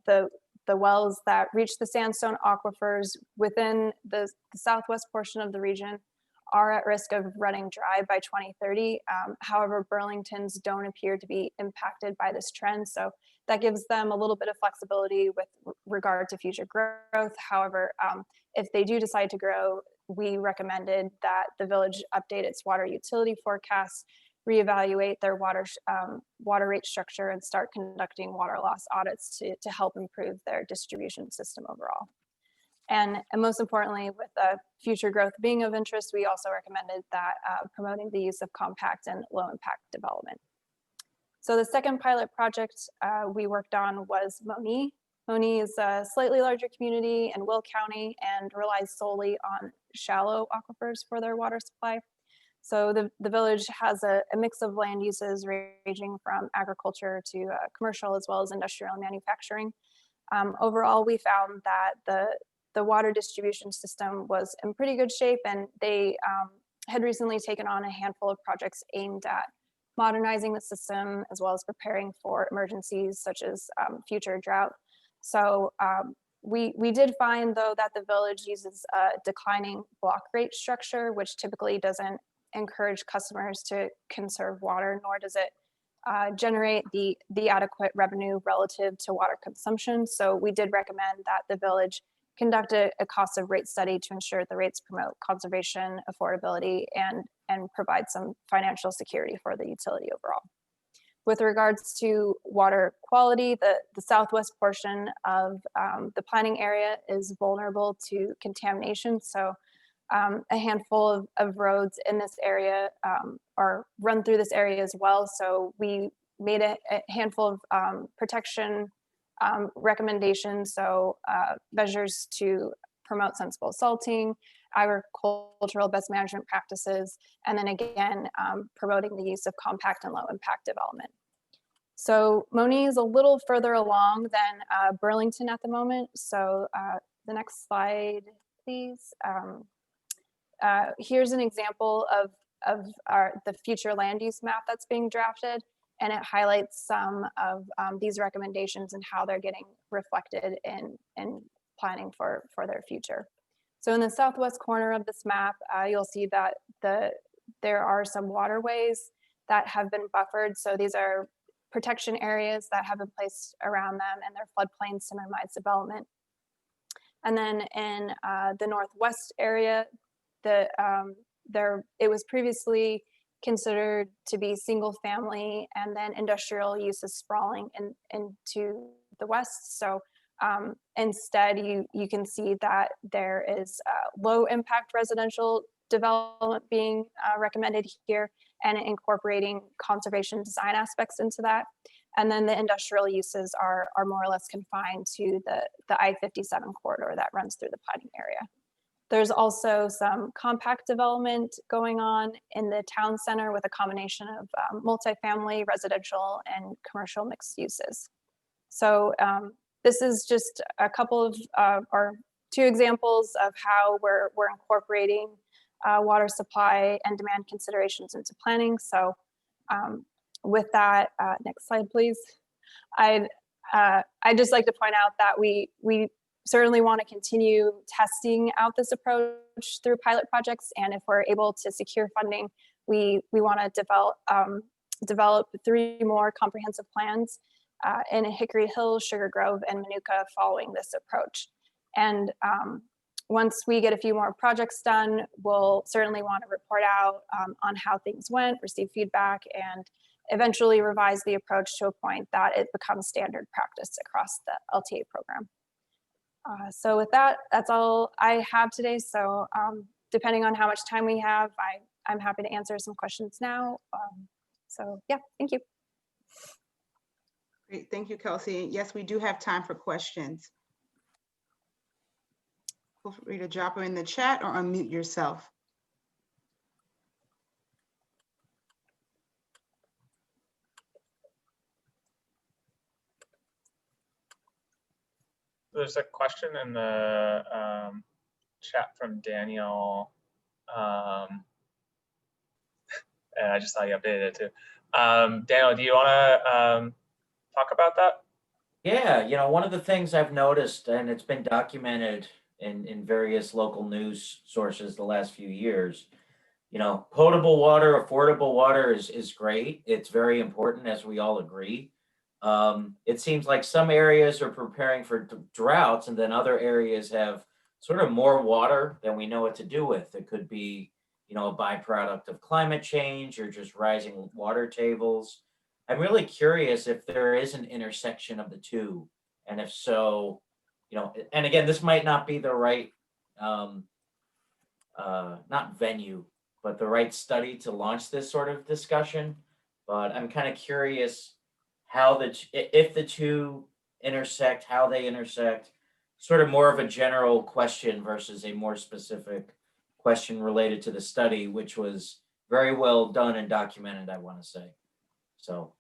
the wells that reach the sandstone aquifers within the southwest portion of the region are at risk of running dry by 2030. However, Burlington's don't appear to be impacted by this trend. So that gives them a little bit of flexibility with regard to future growth. However, if they do decide to grow, we recommended that the village update its water utility forecast, reevaluate their water rate structure, and start conducting water loss audits to help improve their distribution system overall. And most importantly, with future growth being of interest, we also recommended that promoting the use of compact and low impact development. So the second pilot project we worked on was Moni. Moni is a slightly larger community in Will County and relies solely on shallow aquifers for their water supply. So the village has a mix of land uses ranging from agriculture to commercial as well as industrial and manufacturing. Overall, we found that the water distribution system was in pretty good shape, and they had recently taken on a handful of projects aimed at modernizing the system as well as preparing for emergencies such as future drought. So we did find, though, that the village uses a declining block rate structure, which typically doesn't encourage customers to conserve water, nor does it generate the adequate revenue relative to water consumption. So we did recommend that the village conduct a cost of rate study to ensure the rates promote conservation, affordability, and provide some financial security for the utility overall. With regards to water quality, the southwest portion of the planning area is vulnerable to contamination. So a handful of roads in this area are run through this area as well. So we made a handful of protection recommendations. So measures to promote sensible salting, agricultural best management practices, and then again, promoting the use of compact and low impact development. So Moni is a little further along than Burlington at the moment. So the next slide, please. Here's an example of the future land use map that's being drafted, and it highlights some of these recommendations and how they're getting reflected in planning for their future. So in the southwest corner of this map, you'll see that there are some waterways that have been buffered. So these are protection areas that have been placed around them and their floodplains to minimize development. And then in the northwest area, it was previously considered to be single family, and then industrial use is sprawling into the west. So instead, you can see that there is low impact residential development being recommended here, and incorporating conservation design aspects into that. And then the industrial uses are more or less confined to the I-57 corridor that runs through the planning area. There's also some compact development going on in the town center with a combination of multifamily, residential, and commercial mixed uses. So this is just a couple of, or two examples of how we're incorporating water supply and demand considerations into planning. So with that, next slide, please. I'd just like to point out that we certainly want to continue testing out this approach through pilot projects, and if we're able to secure funding, we want to develop 3 more comprehensive plans in Hickory Hill, Sugar Grove, and Manuka following this approach. And once we get a few more projects done, we'll certainly want to report out on how things went, receive feedback, and eventually revise the approach to a point that it becomes standard practice across the LTA program. So with that, that's all I have today. So depending on how much time we have, I'm happy to answer some questions now. So yeah, thank you. Great, thank you, Kelsey. Yes, we do have time for questions. Feel free to drop them in the chat or unmute yourself. There's a question in the chat from Daniel. And I just saw you updated it too. Daniel, do you want to talk about that? Yeah, you know, one of the things I've noticed, and it's been documented in various local news sources the last few years, you know, potable water, affordable water is great. It's very important, as we all agree. It seems like some areas are preparing for droughts, and then other areas have sort of more water than we know what to do with. It could be, you know, a byproduct of climate change or just rising water tables. I'm really curious if there is an intersection of the two, and if so, you know, and again, this might not be the right, not venue, but the right study to launch this sort of discussion. But I'm kind of curious how if the two intersect, how they intersect, sort of more of a general question versus a more specific question related to the study, which was very well done and documented, I want to say. So,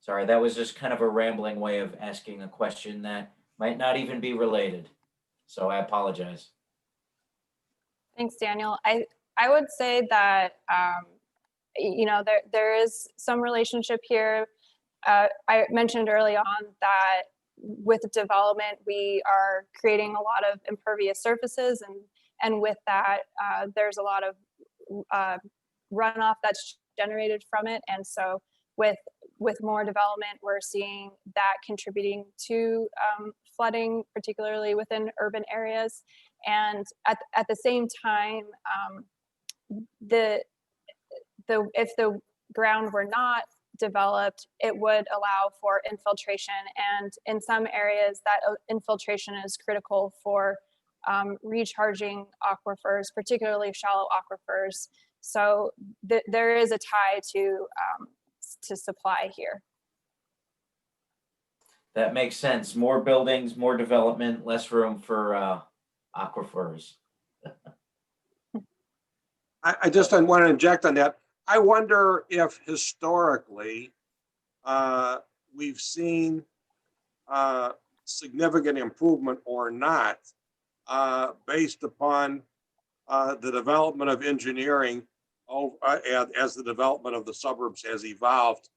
sorry, that was just kind of a rambling way of asking a question that might not even be related. So I apologize. Thanks, Daniel. I would say that, you know, there is some relationship here. I mentioned early on that with development, we are creating a lot of impervious surfaces, and with that, there's a lot of runoff that's generated from it. And so with more development, we're seeing that contributing to flooding, particularly within urban areas. And at the same time, if the ground were not developed, it would allow for infiltration. And in some areas, that infiltration is critical for recharging aquifers, particularly shallow aquifers. So there is a tie to supply here. That makes sense. More buildings, more development, less room for aquifers. I just want to inject on that. I wonder if historically we've seen significant improvement or not based upon the development of engineering as the development of the suburbs has evolved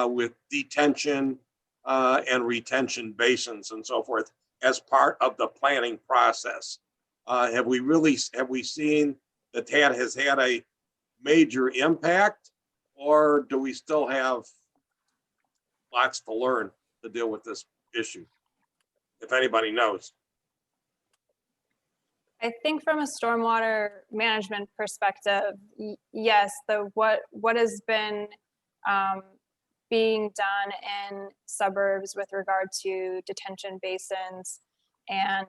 with detention and retention basins and so forth as part of the planning process. Have we seen that has had a major impact, or do we still have lots to learn to deal with this issue, if anybody knows? I think from a stormwater management perspective, yes, what has been being done in suburbs with regard to detention basins and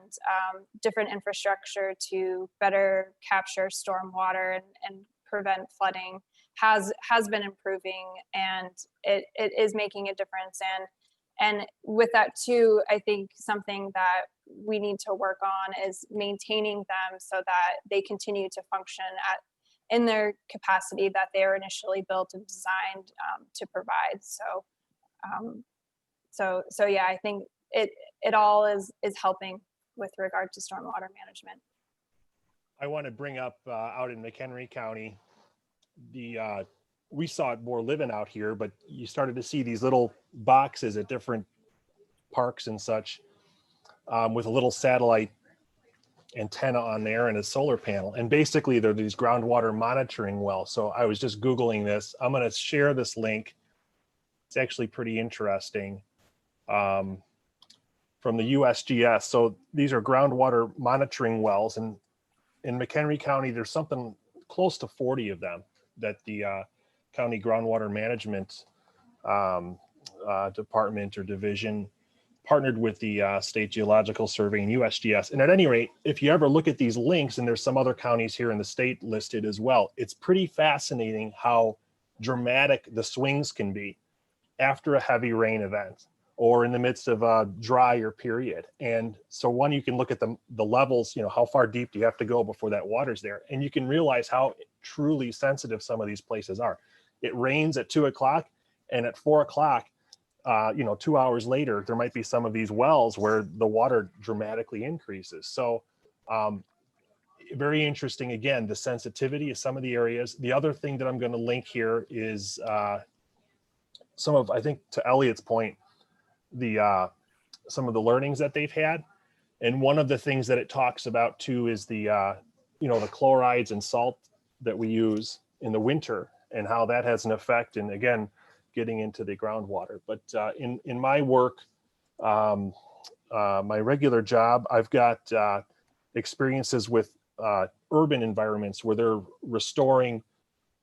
different infrastructure to better capture stormwater and prevent flooding has been improving, and it is making a difference. And with that too, I think something that we need to work on is maintaining them so that they continue to function in their capacity that they are initially built and designed to provide. So yeah, I think it all is helping with regard to stormwater management. I want to bring up out in McHenry County, we saw it more living out here, but you started to see these little boxes at different parks and such with a little satellite antenna on there and a solar panel. And basically they're these groundwater monitoring wells. So I was just Googling this. I'm going to share this link. It's actually pretty interesting. from the USGS. So these are groundwater monitoring wells, and in McHenry County, there's something close to 40 of them that the county groundwater management department or division partnered with the State Geological Survey and USGS. And at any rate, if you ever look at these links, and there's some other counties here in the state listed as well, it's pretty fascinating how dramatic the swings can be after a heavy rain event or in the midst of a drier period. And so one, you can look at the levels, you know, how far deep do you have to go before that water's there? And you can realize how truly sensitive some of these places are. It rains at 2 o'clock, and at 4 o'clock, you know, 2 hours later, there might be some of these wells where the water dramatically increases. So very interesting, again, the sensitivity of some of the areas. The other thing that I'm going to link here is some of, I think to Elliot's point, some of the learnings that they've had. And one of the things that it talks about too is the, you know, the chlorides and salt that we use in the winter and how that has an effect. And again, getting into the groundwater. But in my work, my regular job, I've got experiences with urban environments where they're restoring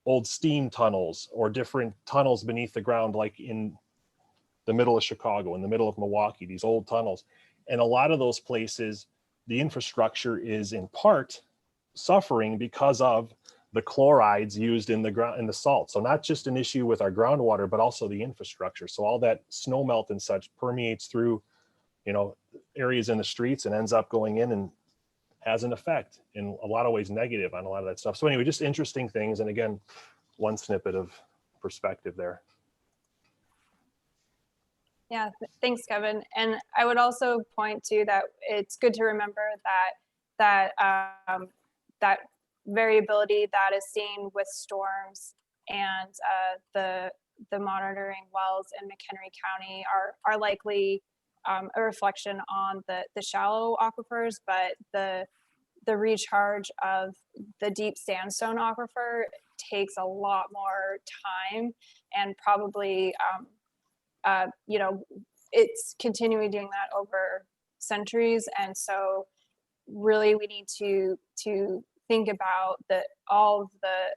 old steam tunnels or different tunnels beneath the ground, like in the middle of Chicago, in the middle of Milwaukee, these old tunnels. And a lot of those places, the infrastructure is in part suffering because of the chlorides used in the ground, in the salt. So not just an issue with our groundwater, but also the infrastructure. So all that snow melt and such permeates through, you know, areas in the streets and ends up going in and has an effect in a lot of ways negative on a lot of that stuff. So anyway, just interesting things. And again, one snippet of perspective there. Yeah, thanks, Kevin. And I would also point to that it's good to remember that that variability that is seen with storms and the monitoring wells in McHenry County are likely a reflection on the shallow aquifers, but the recharge of the deep sandstone aquifer takes a lot more time and probably you know, it's continuing doing that over centuries. And so really we need to think about all of the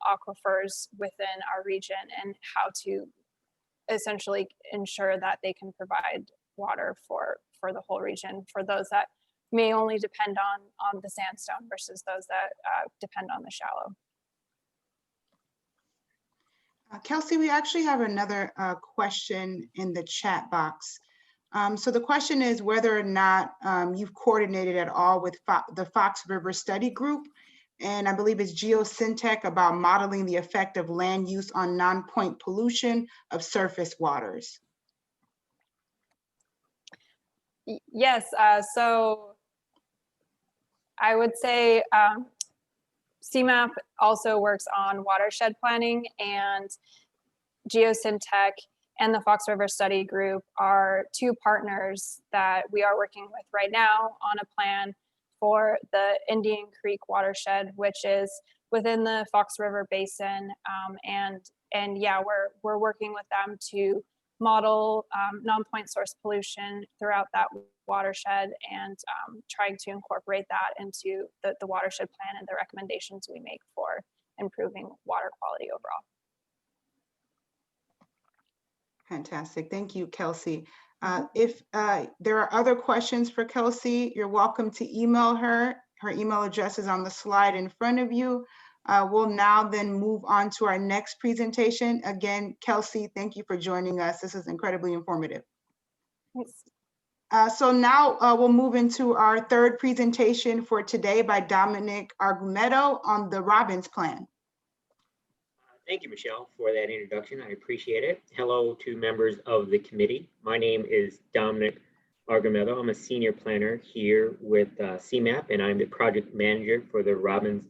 aquifers within our region and how to essentially ensure that they can provide water for the whole region, for those that may only depend on the sandstone versus those that depend on the shallow. Kelsey, we actually have another question in the chat box. So the question is whether or not you've coordinated at all with the Fox River Study Group, and I believe it's Geosyntech, about modeling the effect of land use on non-point pollution of surface waters. Yes, so I would say CMAP also works on watershed planning, and Geosyntech and the Fox River Study Group are two partners that we are working with right now on a plan for the Indian Creek watershed, which is within the Fox River Basin. And yeah, we're working with them to model non-point source pollution throughout that watershed and trying to incorporate that into the watershed plan and the recommendations we make for improving water quality overall. Fantastic. Thank you, Kelsey. If there are other questions for Kelsey, you're welcome to email her. Her email address is on the slide in front of you. We'll now then move on to our next presentation. Again, Kelsey, thank you for joining us. This is incredibly informative. Thanks. So now we'll move into our third presentation for today by Dominic Argumedo on the Robbins Plan. Thank you, Michelle, for that introduction. I appreciate it. Hello to members of the committee. My name is Dominic Argumedo. I'm a senior planner here with CMAP, and I'm the project manager for the Robbins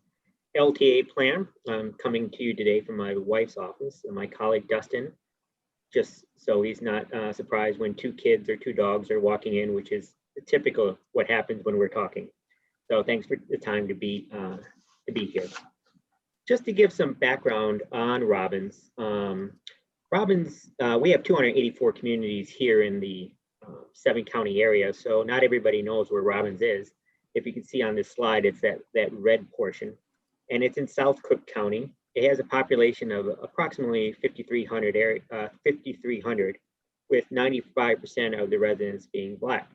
LTA plan. I'm coming to you today from my wife's office, and my colleague Dustin, just so he's not surprised when two kids or two dogs are walking in, which is typical of what happens when we're talking. So thanks for the time to be here. Just to give some background on Robbins. We have 284 communities here in the 7-county area, so not everybody knows where Robbins is. If you can see on this slide, it's that red portion, and it's in South Cook County. It has a population of approximately 5,300, with 95% of the residents being Black.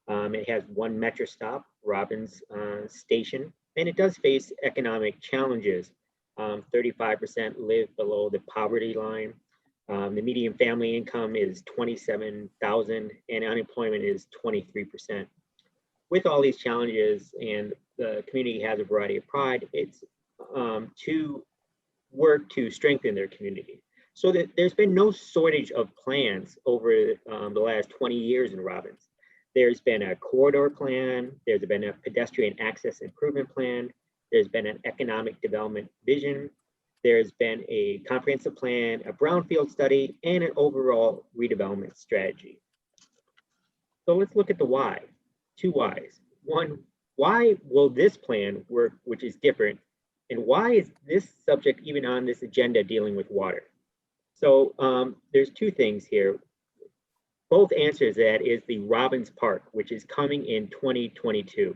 It has one metro stop, Robbins Station, and it does face economic challenges. 35% live below the poverty line. The median family income is $27,000 and unemployment is 23%. With all these challenges, and the community has a variety of pride, it's to work to strengthen their community. So that there's been no shortage of plans over the last 20 years in Robbins. There's been a corridor plan, there's been a pedestrian access improvement plan, there's been an economic development vision, there's been a comprehensive plan, a brownfield study, and an overall redevelopment strategy. So let's look at the why. 2 whys. 1, why will this plan work, which is different? And why is this subject even on this agenda dealing with water? So there's 2 things here. Both answers that is the Robbins Park, which is coming in 2022.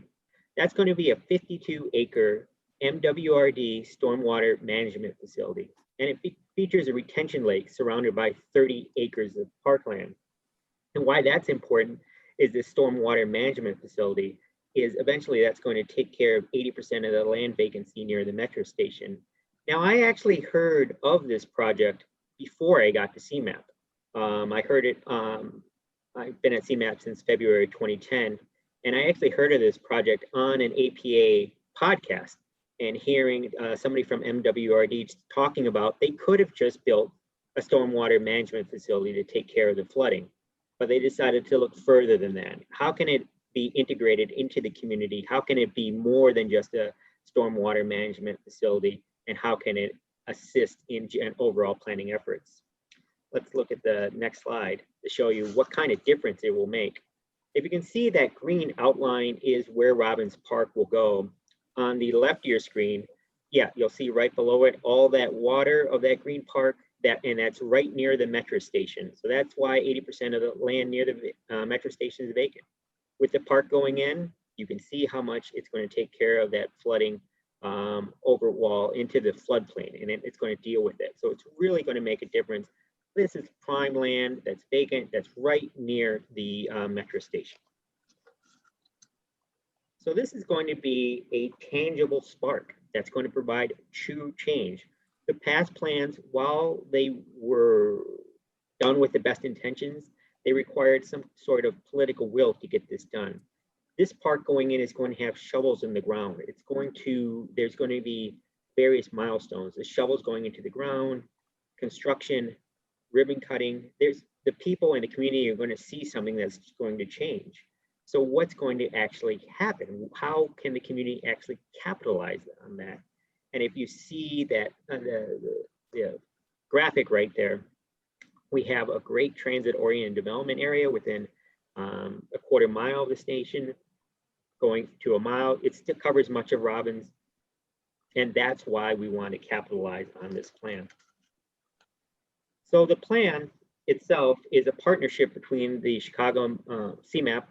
That's going to be a 52-acre MWRD stormwater management facility. And it features a retention lake surrounded by 30 acres of parkland. And why that's important is this stormwater management facility is eventually that's going to take care of 80% of the land vacancy near the metro station. Now, I actually heard of this project before I got to CMAP. I heard it, I've been at CMAP since February 2010, and I actually heard of this project on an APA podcast and hearing somebody from MWRD talking about they could have just built a stormwater management facility to take care of the flooding, but they decided to look further than that. How can it be integrated into the community? How can it be more than just a stormwater management facility? And how can it assist in overall planning efforts? Let's look at the next slide to show you what kind of difference it will make. If you can see that green outline is where Robbins Park will go. On the left of your screen, yeah, you'll see right below it, all that water of that green park, and that's right near the metro station. So that's why 80% of the land near the metro station is vacant. With the park going in, you can see how much it's going to take care of that flooding overwall into the floodplain, and it's going to deal with it. So it's really going to make a difference. This is prime land that's vacant, that's right near the metro station. So this is going to be a tangible spark that's going to provide true change. The past plans, while they were done with the best intentions, they required some sort of political will to get this done. This park going in is going to have shovels in the ground. There's going to be various milestones. The shovels going into the ground, construction, ribbon cutting. The people in the community are going to see something that's going to change. So what's going to actually happen? How can the community actually capitalize on that? And if you see that the graphic right there, we have a great transit-oriented development area within a quarter mile of the station, going to a mile. It still covers much of Robbins, and that's why we want to capitalize on this plan. So the plan itself is a partnership between the Chicago CMAP,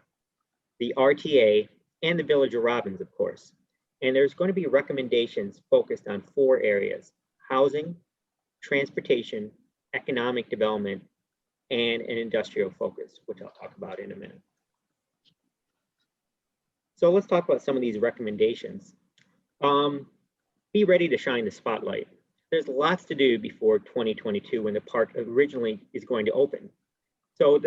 the RTA, and the Village of Robbins, of course. And there's going to be recommendations focused on 4 areas: housing, transportation, economic development, and an industrial focus, which I'll talk about in a minute. So let's talk about some of these recommendations. Be ready to shine the spotlight. There's lots to do before 2022 when the park originally is going to open. So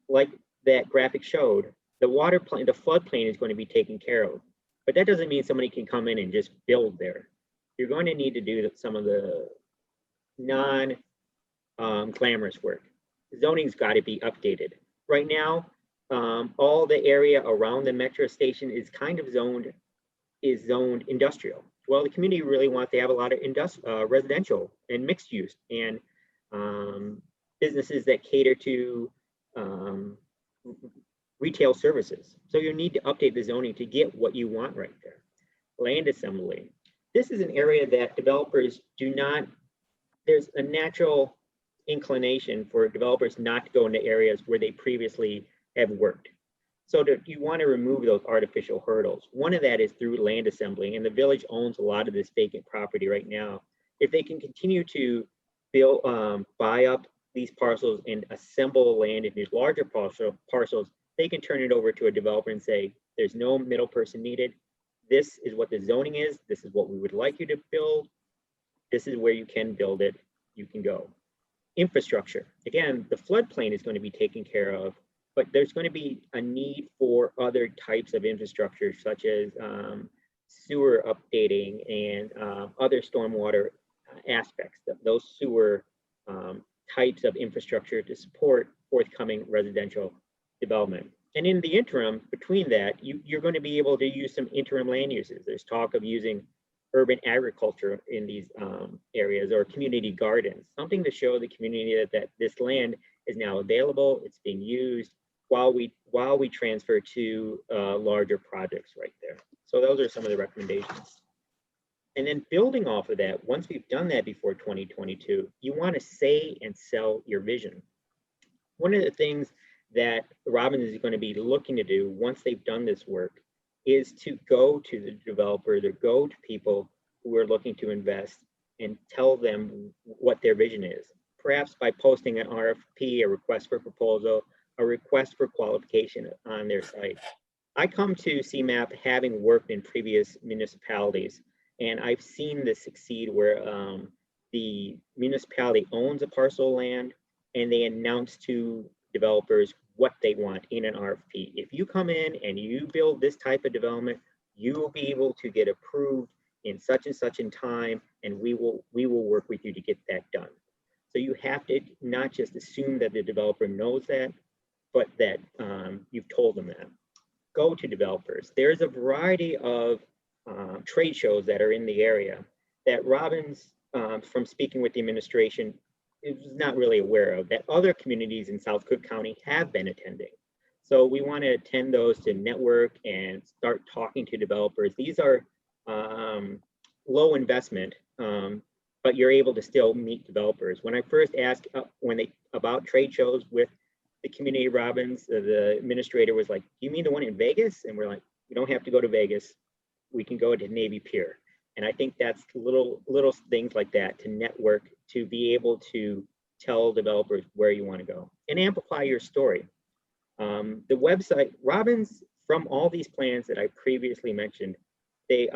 like that graphic showed, the floodplain is going to be taken care of. But that doesn't mean somebody can come in and just build there. You're going to need to do some of the non-glamorous work. Zoning's got to be updated. Right now, all the area around the metro station is kind of zoned industrial. Well, the community really wants to have a lot of residential and mixed use and businesses that cater to retail services. So you need to update the zoning to get what you want right there. Land assembly. This is an area that developers there's a natural inclination for developers not to go into areas where they previously have worked. So you want to remove those artificial hurdles. One of that is through land assembly, and the village owns a lot of this vacant property right now. If they can continue to build, buy up these parcels and assemble land in these larger parcels, they can turn it over to a developer and say, there's no middle person needed. This is what the zoning is. This is what we would like you to build. This is where you can build it. You can go. Infrastructure. Again, the floodplain is going to be taken care of, but there's going to be a need for other types of infrastructure, such as sewer updating and other stormwater aspects, those sewer types of infrastructure to support forthcoming residential development. And in the interim, between that, you're going to be able to use some interim land uses. There's talk of using urban agriculture in these areas, or community gardens, something to show the community that this land is now available, it's being used, while we transfer to larger projects right there. So those are some of the recommendations. And then building off of that, once we've done that before 2022, you want to say and sell your vision. One of the things that Robbins is going to be looking to do once they've done this work is to go to the developers or go to people who are looking to invest and tell them what their vision is. Perhaps by posting an RFP, a request for proposal, a request for qualification on their site. I come to CMAP having worked in previous municipalities, and I've seen this succeed where the municipality owns a parcel of land and they announce to developers what they want in an RFP. If you come in and you build this type of development, you will be able to get approved in such and such in time, and we will work with you to get that done. So you have to not just assume that the developer knows that, but that you've told them that. Go to developers. There's a variety of trade shows that are in the area that Robbins, from speaking with the administration, is not really aware of, that other communities in South Cook County have been attending. So we want to attend those to network and start talking to developers. These are low investment, but you're able to still meet developers. When I first asked about trade shows with the community of Robbins, the administrator was like, "You mean the one in Vegas?" And we're like, "We don't have to go to Vegas. We can go to Navy Pier." And I think that's little things like that to network, to be able to tell developers where you want to go and amplify your story. The website, Robbins, from all these plans that I previously mentioned, they,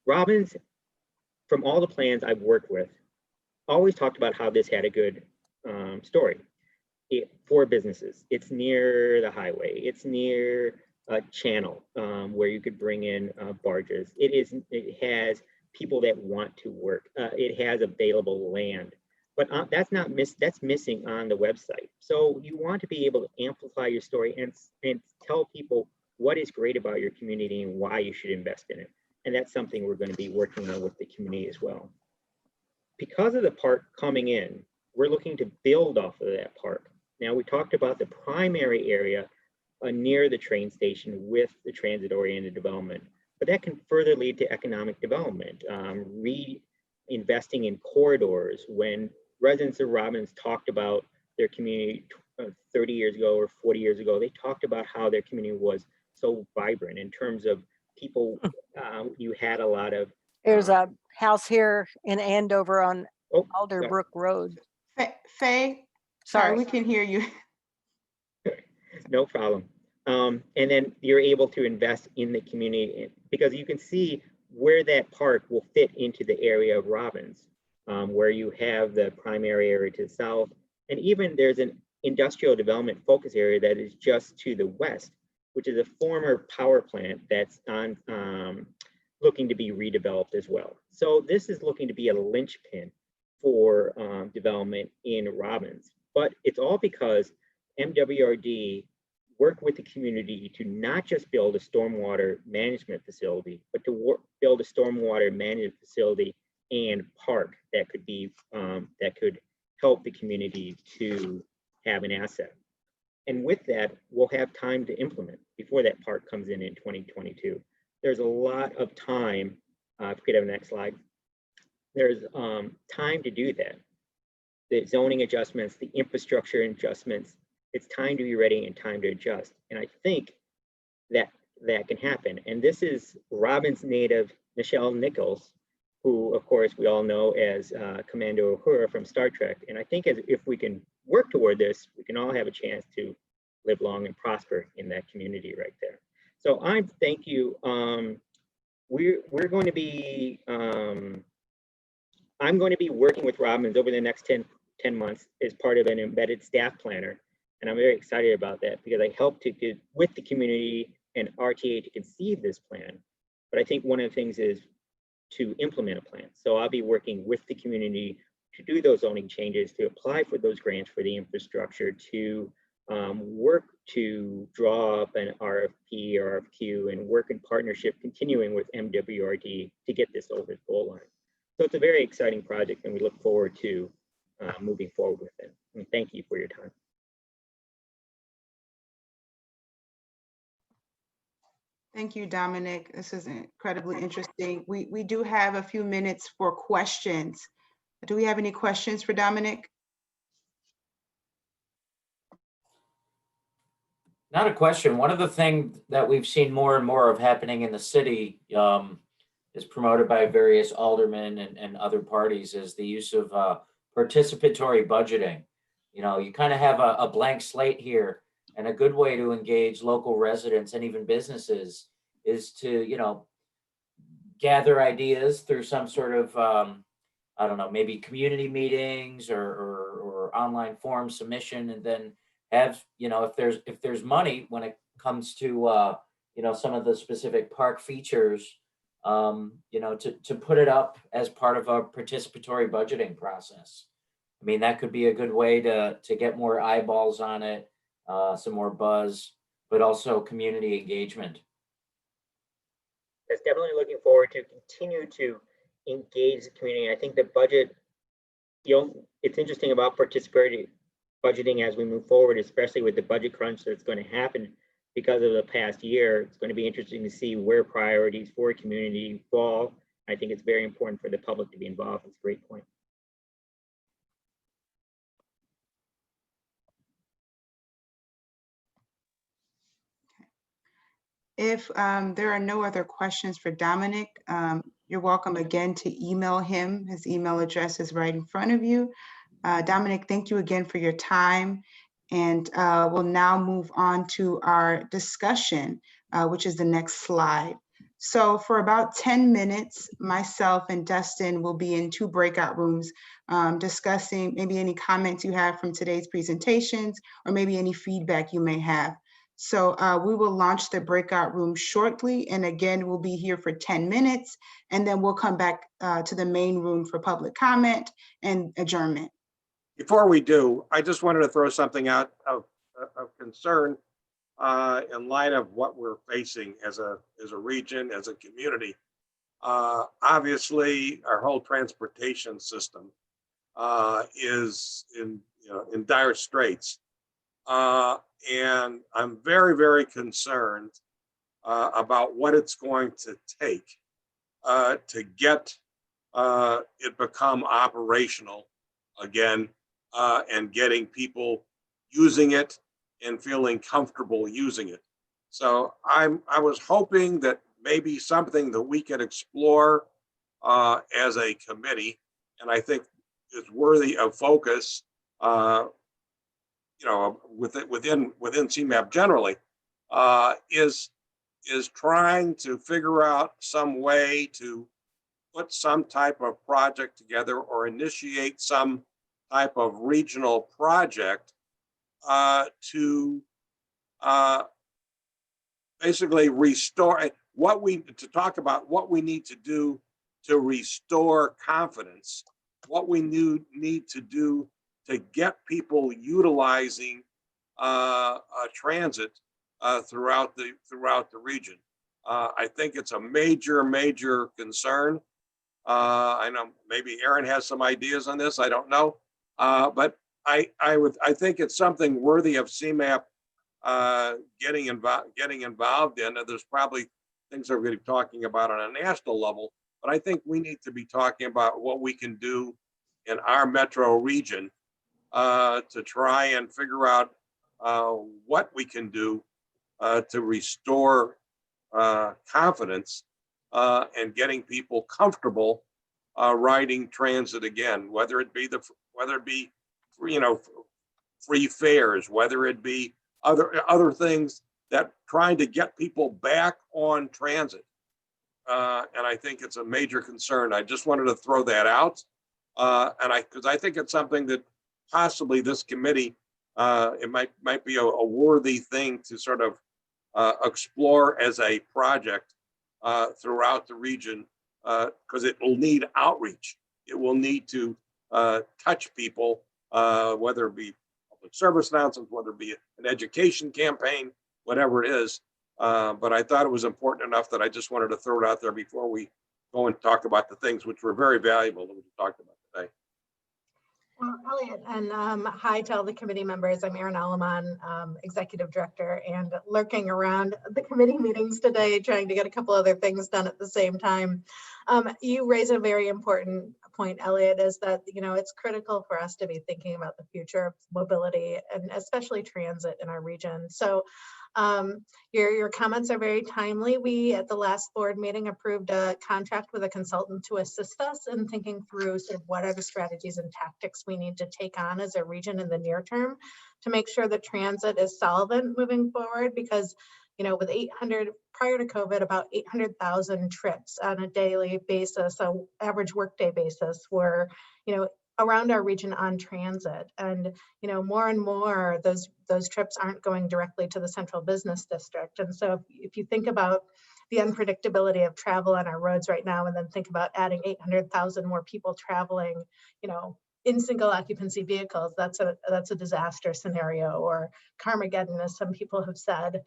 Robbins, from all the plans I've worked with, always talked about how this had a good story for businesses. It's near the highway. It's near a channel where you could bring in barges. It has people that want to work. It has available land, but that's missing on the website. So you want to be able to amplify your story and tell people what is great about your community and why you should invest in it. And that's something we're going to be working on with the community as well. Because of the park coming in, we're looking to build off of that park. Now, we talked about the primary area near the train station with the transit-oriented development, but that can further lead to economic development, reinvesting in corridors. When residents of Robbins talked about their community 30 years ago or 40 years ago, they talked about how their community was so vibrant in terms of people. You had a lot of. There's a house here in Andover on Alderbrook Road. Faye, sorry, we can hear you. No problem. And then you're able to invest in the community because you can see where that park will fit into the area of Robbins, where you have the primary area to the south. And even there's an industrial development focus area that is just to the west, which is a former power plant that's on looking to be redeveloped as well. So this is looking to be a linchpin for development in Robbins. But it's all because MWRD work with the community to not just build a stormwater management facility, but to build a stormwater management facility and park that could be that could help the community to have an asset. And with that, we'll have time to implement before that park comes in 2022. There's a lot of time. If we could have the next slide. There's time to do that. the zoning adjustments, the infrastructure adjustments. It's time to be ready and time to adjust. And I think that that can happen. And this is Robbins native Nichelle Nichols, who of course we all know as Commander Uhura from Star Trek. And I think if we can work toward this, we can all have a chance to live long and prosper in that community right there. So I thank you. We're going to be, I'm going to be working with Robbins over the next 10 months as part of an embedded staff planner. And I'm very excited about that because I helped to get with the community and RTA to conceive this plan. But I think one of the things is to implement a plan. So I'll be working with the community to do those zoning changes, to apply for those grants for the infrastructure, to work to draw up an RFP or RFQ and work in partnership, continuing with MWRD to get this over the goal line. So it's a very exciting project and we look forward to moving forward with it. And thank you for your time. Thank you, Dominic. This is incredibly interesting. We do have a few minutes for questions. Do we have any questions for Dominic? Not a question. One of the things that we've seen more and more of happening in the city is promoted by various aldermen and other parties is the use of participatory budgeting. You know, you kind of have a blank slate here, and a good way to engage local residents and even businesses is to, you know, gather ideas through some sort of, I don't know, maybe community meetings or online form submission, and then have, you know, if there's money when it comes to, you know, some of the specific park features, you know, to put it up as part of a participatory budgeting process. I mean, that could be a good way to get more eyeballs on it, some more buzz, but also community engagement. That's definitely looking forward to continue to engage the community. I think the budget, you know, it's interesting about participatory budgeting as we move forward, especially with the budget crunch that's going to happen because of the past year. It's going to be interesting to see where priorities for community fall. I think it's very important for the public to be involved. It's a great point. If there are no other questions for Dominic, you're welcome again to email him. His email address is right in front of you. Dominic, thank you again for your time. And we'll now move on to our discussion, which is the next slide. So for about 10 minutes, myself and Dustin will be in 2 breakout rooms discussing maybe any comments you have from today's presentations or maybe any feedback you may have. So we will launch the breakout room shortly. And again, we'll be here for 10 minutes, and then we'll come back to the main room for public comment and adjournment. Before we do, I just wanted to throw something out of concern in light of what we're facing as a region, as a community. Obviously, our whole transportation system is in dire straits. And I'm very, very concerned about what it's going to take to get it become operational again, and getting people using it and feeling comfortable using it. So I was hoping that maybe something that we could explore as a committee, and I think is worthy of focus, you know, within CMAP generally, is trying to figure out some way to put some type of project together or initiate some type of regional project to basically restore to talk about what we need to do to restore confidence, what we need to do to get people utilizing transit throughout the region. I think it's a major concern. I know maybe Aaron has some ideas on this. I don't know, but I think it's something worthy of CMAP getting involved in. And there's probably things that we're going to be talking about on a national level, but I think we need to be talking about what we can do in our metro region to try and figure out what we can do to restore confidence and getting people comfortable riding transit again, whether it be free fares, whether it be other things that trying to get people back on transit. And I think it's a major concern. I just wanted to throw that out. Because I think it's something that possibly this committee, it might be a worthy thing to sort of explore as a project throughout the region, because it will need outreach. It will need to touch people, whether it be public service announcements, whether it be an education campaign, whatever it is. But I thought it was important enough that I just wanted to throw it out there before we go and talk about the things which were very valuable that we talked about today. Well, Elliot, and hi to all the committee members. I'm Erin Alaman, Executive Director, and lurking around the committee meetings today, trying to get a couple other things done at the same time. You raise a very important point, Elliot, is that, it's critical for us to be thinking about the future of mobility and especially transit in our region. So your comments are very timely. We, at the last board meeting, approved a contract with a consultant to assist us in thinking through sort of what are the strategies and tactics we need to take on as a region in the near term to make sure that transit is solvent moving forward, because with 800, prior to COVID, about 800,000 trips on a daily basis, so average workday basis, were, around our region on transit. And, more and more, those trips aren't going directly to the central business district. And so if you think about the unpredictability of travel on our roads right now, and then think about adding 800,000 more people traveling, in single occupancy vehicles, that's a disaster scenario, or Carmageddon, as some people have said.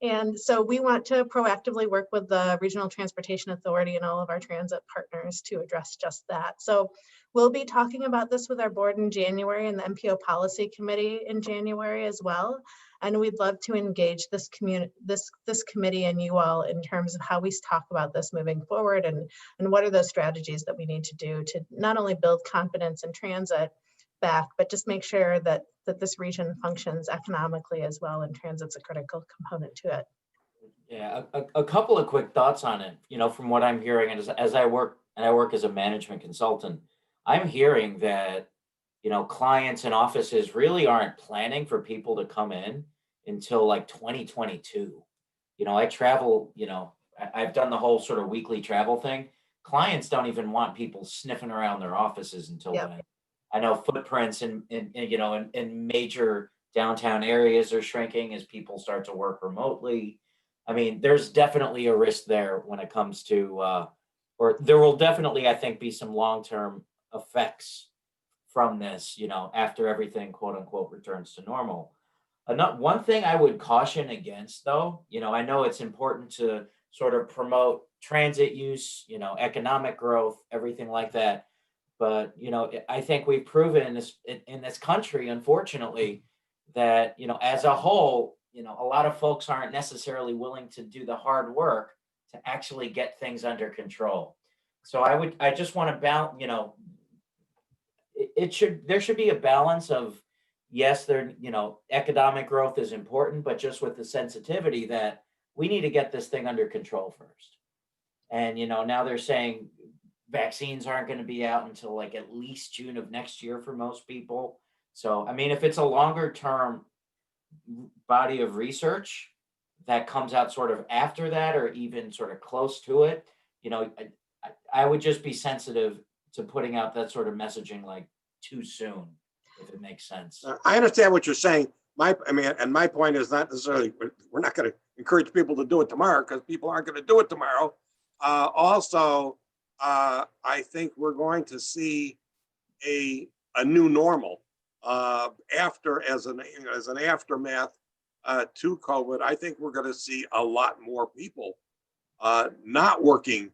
And so we want to proactively work with the Regional Transportation Authority and all of our transit partners to address just that. So we'll be talking about this with our board in January and the MPO Policy Committee in January as well. And we'd love to engage this committee and you all in terms of how we talk about this moving forward, and what are those strategies that we need to do to not only build confidence in transit back, but just make sure that this region functions economically as well, and transit's a critical component to it. Yeah, a couple of quick thoughts on it. From what I'm hearing, and as I work as a management consultant, I'm hearing that clients and offices really aren't planning for people to come in until like 2022. I travel. I've done the whole sort of weekly travel thing. Clients don't even want people sniffing around their offices until then. I know footprints in major downtown areas are shrinking as people start to work remotely. I mean, there's definitely a risk there when it comes to, or there will definitely, I think, be some long-term effects from this, after everything, quote unquote, returns to normal. One thing I would caution against, though, I know it's important to sort of promote transit use, economic growth, everything like that. But, I think we've proven in this country, unfortunately, that, as a whole, a lot of folks aren't necessarily willing to do the hard work to actually get things under control. So I just want to balance, there should be a balance of, yes, economic growth is important, but just with the sensitivity that we need to get this thing under control first. And, now they're saying vaccines aren't going to be out until like at least June of next year for most people. So, I mean, if it's a longer term body of research that comes out sort of after that, or even sort of close to it, I would just be sensitive to putting out that sort of messaging like too soon, if it makes sense. I understand what you're saying. My point is not necessarily, we're not going to encourage people to do it tomorrow, because people aren't going to do it tomorrow. Also, I think we're going to see a new normal after, as an aftermath to COVID. I think we're going to see a lot more people not working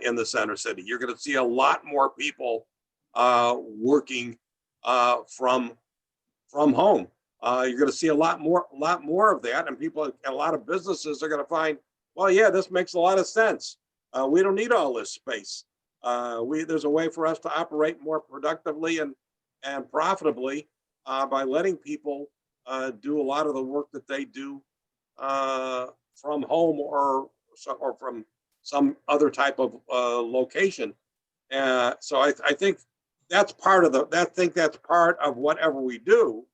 in the center city. You're going to see a lot more people working from home. You're going to see a lot more of that, and a lot of businesses are going to find, well, yeah, this makes a lot of sense. We don't need all this space. There's a way for us to operate more productively and profitably by letting people do a lot of the work that they do from home or from some other type of location. So I think that's part of that's part of whatever we do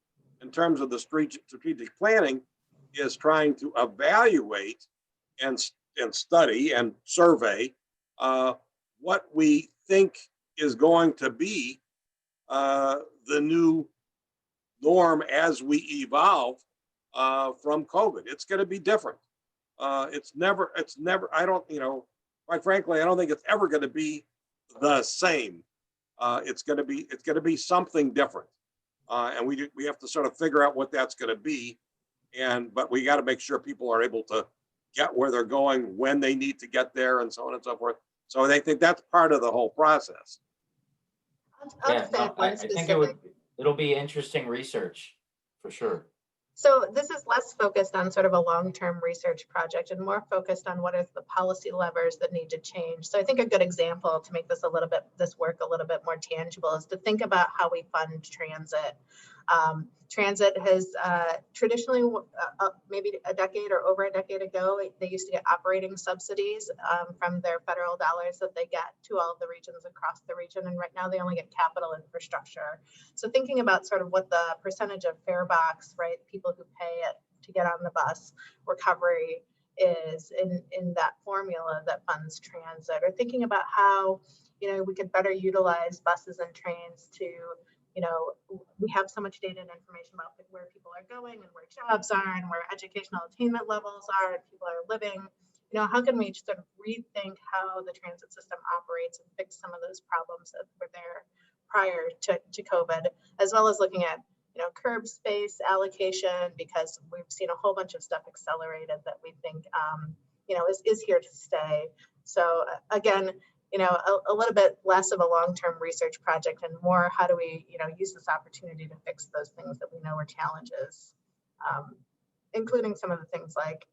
in terms of the strategic planning, is trying to evaluate and study and survey what we think is going to be the new norm as we evolve from COVID. It's going to be different. It's never, I don't, quite frankly, I don't think it's ever going to be the same. It's going to be something different. And we have to sort of figure out what that's going to be. But we got to make sure people are able to get where they're going when they need to get there, and so on and so forth. So I think that's part of the whole process. I'll Yeah, just add no, I one think specific. it'll be interesting research for sure. So this is less focused on sort of a long-term research project and more focused on what are the policy levers that need to change. So I think a good example to make this work a little bit more tangible is to think about how we fund transit. Transit has traditionally, maybe a decade or over a decade ago, they used to get operating subsidies from their federal dollars that they get to all of the regions across the region. And right now they only get capital infrastructure. So thinking about sort of what the percentage of fare box, right, people who pay it to get on the bus recovery is in that formula that funds transit, or thinking about how, we could better utilize buses and trains to, we have so much data and information about where people are going and where jobs are and where educational attainment levels are and people are living. How can we sort of rethink how the transit system operates and fix some of those problems that were there prior to COVID, as well as looking at, curb space allocation, because we've seen a whole bunch of stuff accelerated that we think, is here to stay. So again, a little bit less of a long-term research project and more, how do we, use this opportunity to fix those things that we know are challenges, including some of the things like,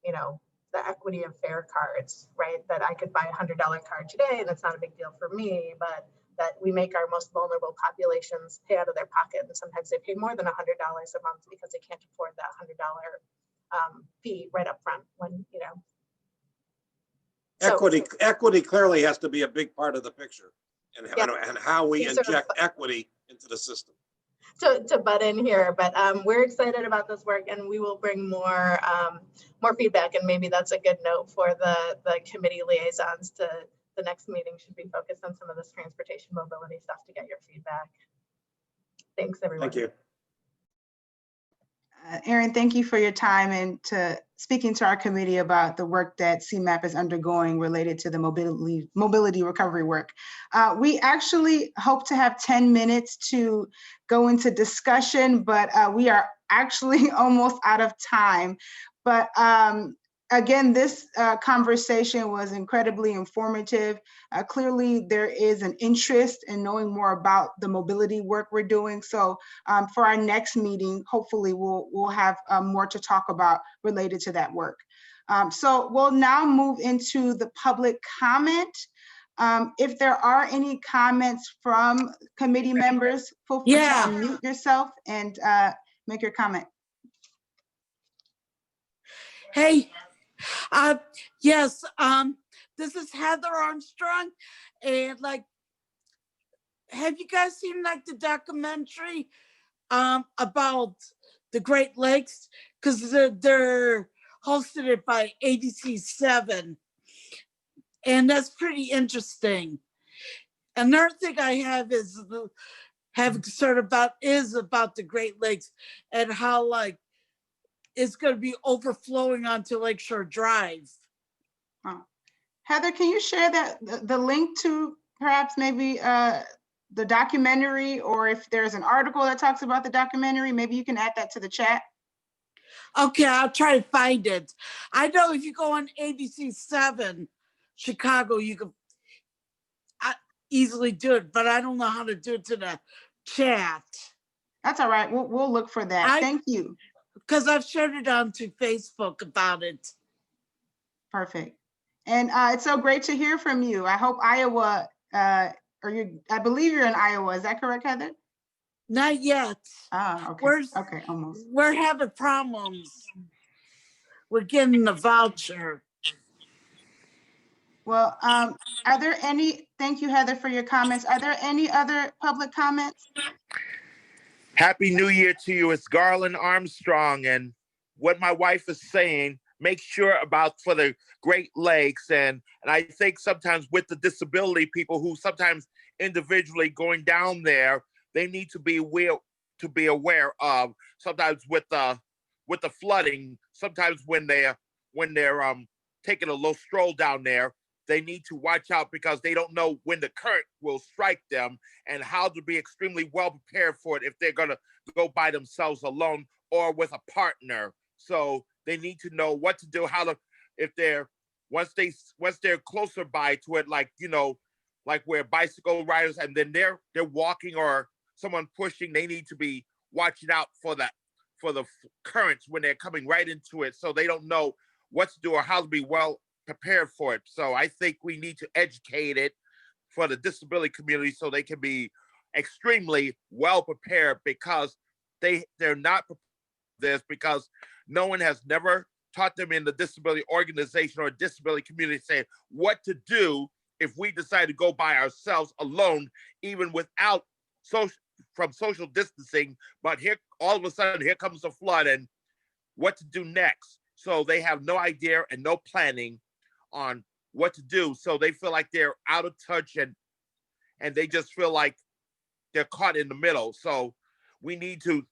the equity of fare cards, right? That I could buy a $100 card today, and that's not a big deal for me, but that we make our most vulnerable populations pay out of their pocket. And sometimes they pay more than $100 a month because they can't afford that $100 fee right up front when, Equity clearly has to be a big part of the picture, and how we inject equity into the system. To butt in here, but we're excited about this work, and we will bring more feedback. And maybe that's a good note for the committee liaisons. To the next meeting should be focused on some of this transportation mobility stuff to get your feedback. Thanks, everyone. Thank you. Erin, thank you for your time and to speaking to our committee about the work that CMAP is undergoing related to the mobility recovery work. We actually hope to have 10 minutes to go into discussion, but we are actually almost out of time. But again, this conversation was incredibly informative. Clearly, there is an interest in knowing more about the mobility work we're doing. So for our next meeting, hopefully we'll have more to talk about related to that work. So we'll now move into the public comment. If there are any comments from committee members, feel free to unmute yourself and make your comment. Hey. Yes, this is Heather Armstrong, and have you guys seen the documentary about the Great Lakes? Because they're hosted it by ABC7, and that's pretty interesting. Another thing I have is have a concern about the Great Lakes and how it's going to be overflowing onto Lakeshore Drive. Heather, can you share the link to perhaps maybe the documentary, or if there's an article that talks about the documentary, maybe you can add that to the chat? Okay, I'll try to find it. I know if you go on ABC7 Chicago, you can easily do it, but I don't know how to do it to the chat. That's all right. We'll look for that. Thank you. Because I've shared it onto Facebook about it. Perfect. And it's so great to hear from you. I hope Iowa, I believe you're in Iowa. Is that correct, Heather? Not yet. Ah, okay, We're okay, almost. we're having problems. We're getting the voucher. Well, are there any, thank you, Heather, for your comments. Are there any other public comments? Happy New Year to you. It's Garland Armstrong. And what my wife is saying, make sure about for the Great Lakes. And I think sometimes with the disability people who sometimes individually going down there, they need to be aware of sometimes with the flooding, sometimes when they're taking a little stroll down there, they need to watch out because they don't know when the current will strike them and how to be extremely well prepared for it if they're going to go by themselves alone or with a partner. So they need to know what to do, how to, if they're, once they're closer by to it, like, you know, like where bicycle riders and then they're walking or someone pushing, they need to be watching out for the currents when they're coming right into it. So they don't know what to do or how to be well prepared for it. So I think we need to educate it for the disability community so they can be extremely well prepared because they're not prepared for this because no one has never taught them in the disability organization or disability community saying what to do if we decide to go by ourselves alone, even without social distancing. But here, all of a sudden, here comes a flood and what to do next. So they have no idea and no planning on what to do. So they feel like they're out of touch and they just feel like they're caught in the middle. So we need to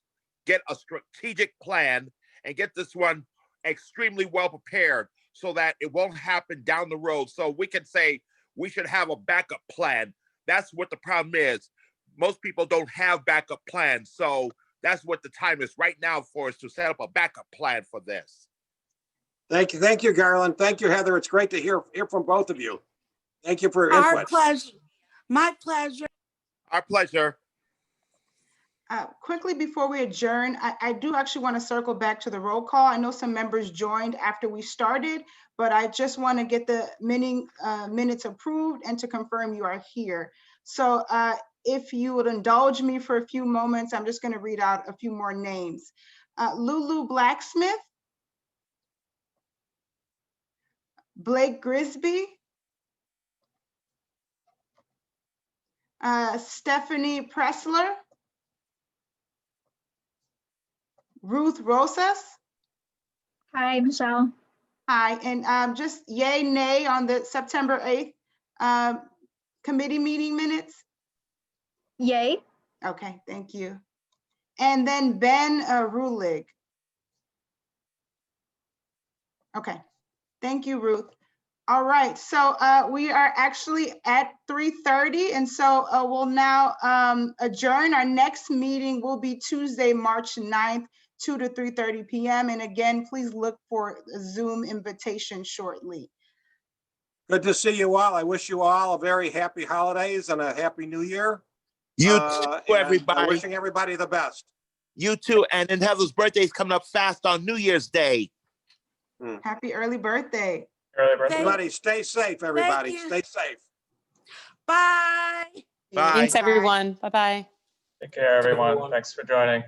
get a strategic plan and get this one extremely well prepared so that it won't happen down the road. So we can say we should have a backup plan. That's what the problem is. Most people don't have backup plans. So that's what the time is right now for us to set up a backup plan for this. Thank you, Garland. Thank you, Heather. It's great to hear from both of you. Thank you for your input. Our pleasure. My pleasure. Our pleasure. Quickly before we adjourn, I do actually want to circle back to the roll call. I know some members joined after we started, but I just want to get the minutes approved and to confirm you are here. So if you would indulge me for a few moments, I'm just going to read out a few more names. Lulu Blacksmith, Blake Grisby, Stephanie Pressler, Ruth Rosas. Hi, Michelle. Hi, and just yay, nay on the September 8th committee meeting minutes? Yay. Okay, thank you. And then Ben Rulig. Okay, thank you, Ruth. All right, so we are actually at 3:30, and so we'll now adjourn. Our next meeting will be Tuesday, March 9th, 2 to 3:30 p.m. And again, please look for a Zoom invitation shortly. Good to see you all. I wish you all a very happy holidays and a happy new year. You too, everybody. Wishing everybody the best. You too. And then Heather's birthday is coming up fast on New Year's Day. Happy early birthday. Early birthday. Everybody stay safe, everybody. Stay safe. Bye. Bye. Thanks, everyone. Bye-bye. Take care, everyone. Thanks for joining.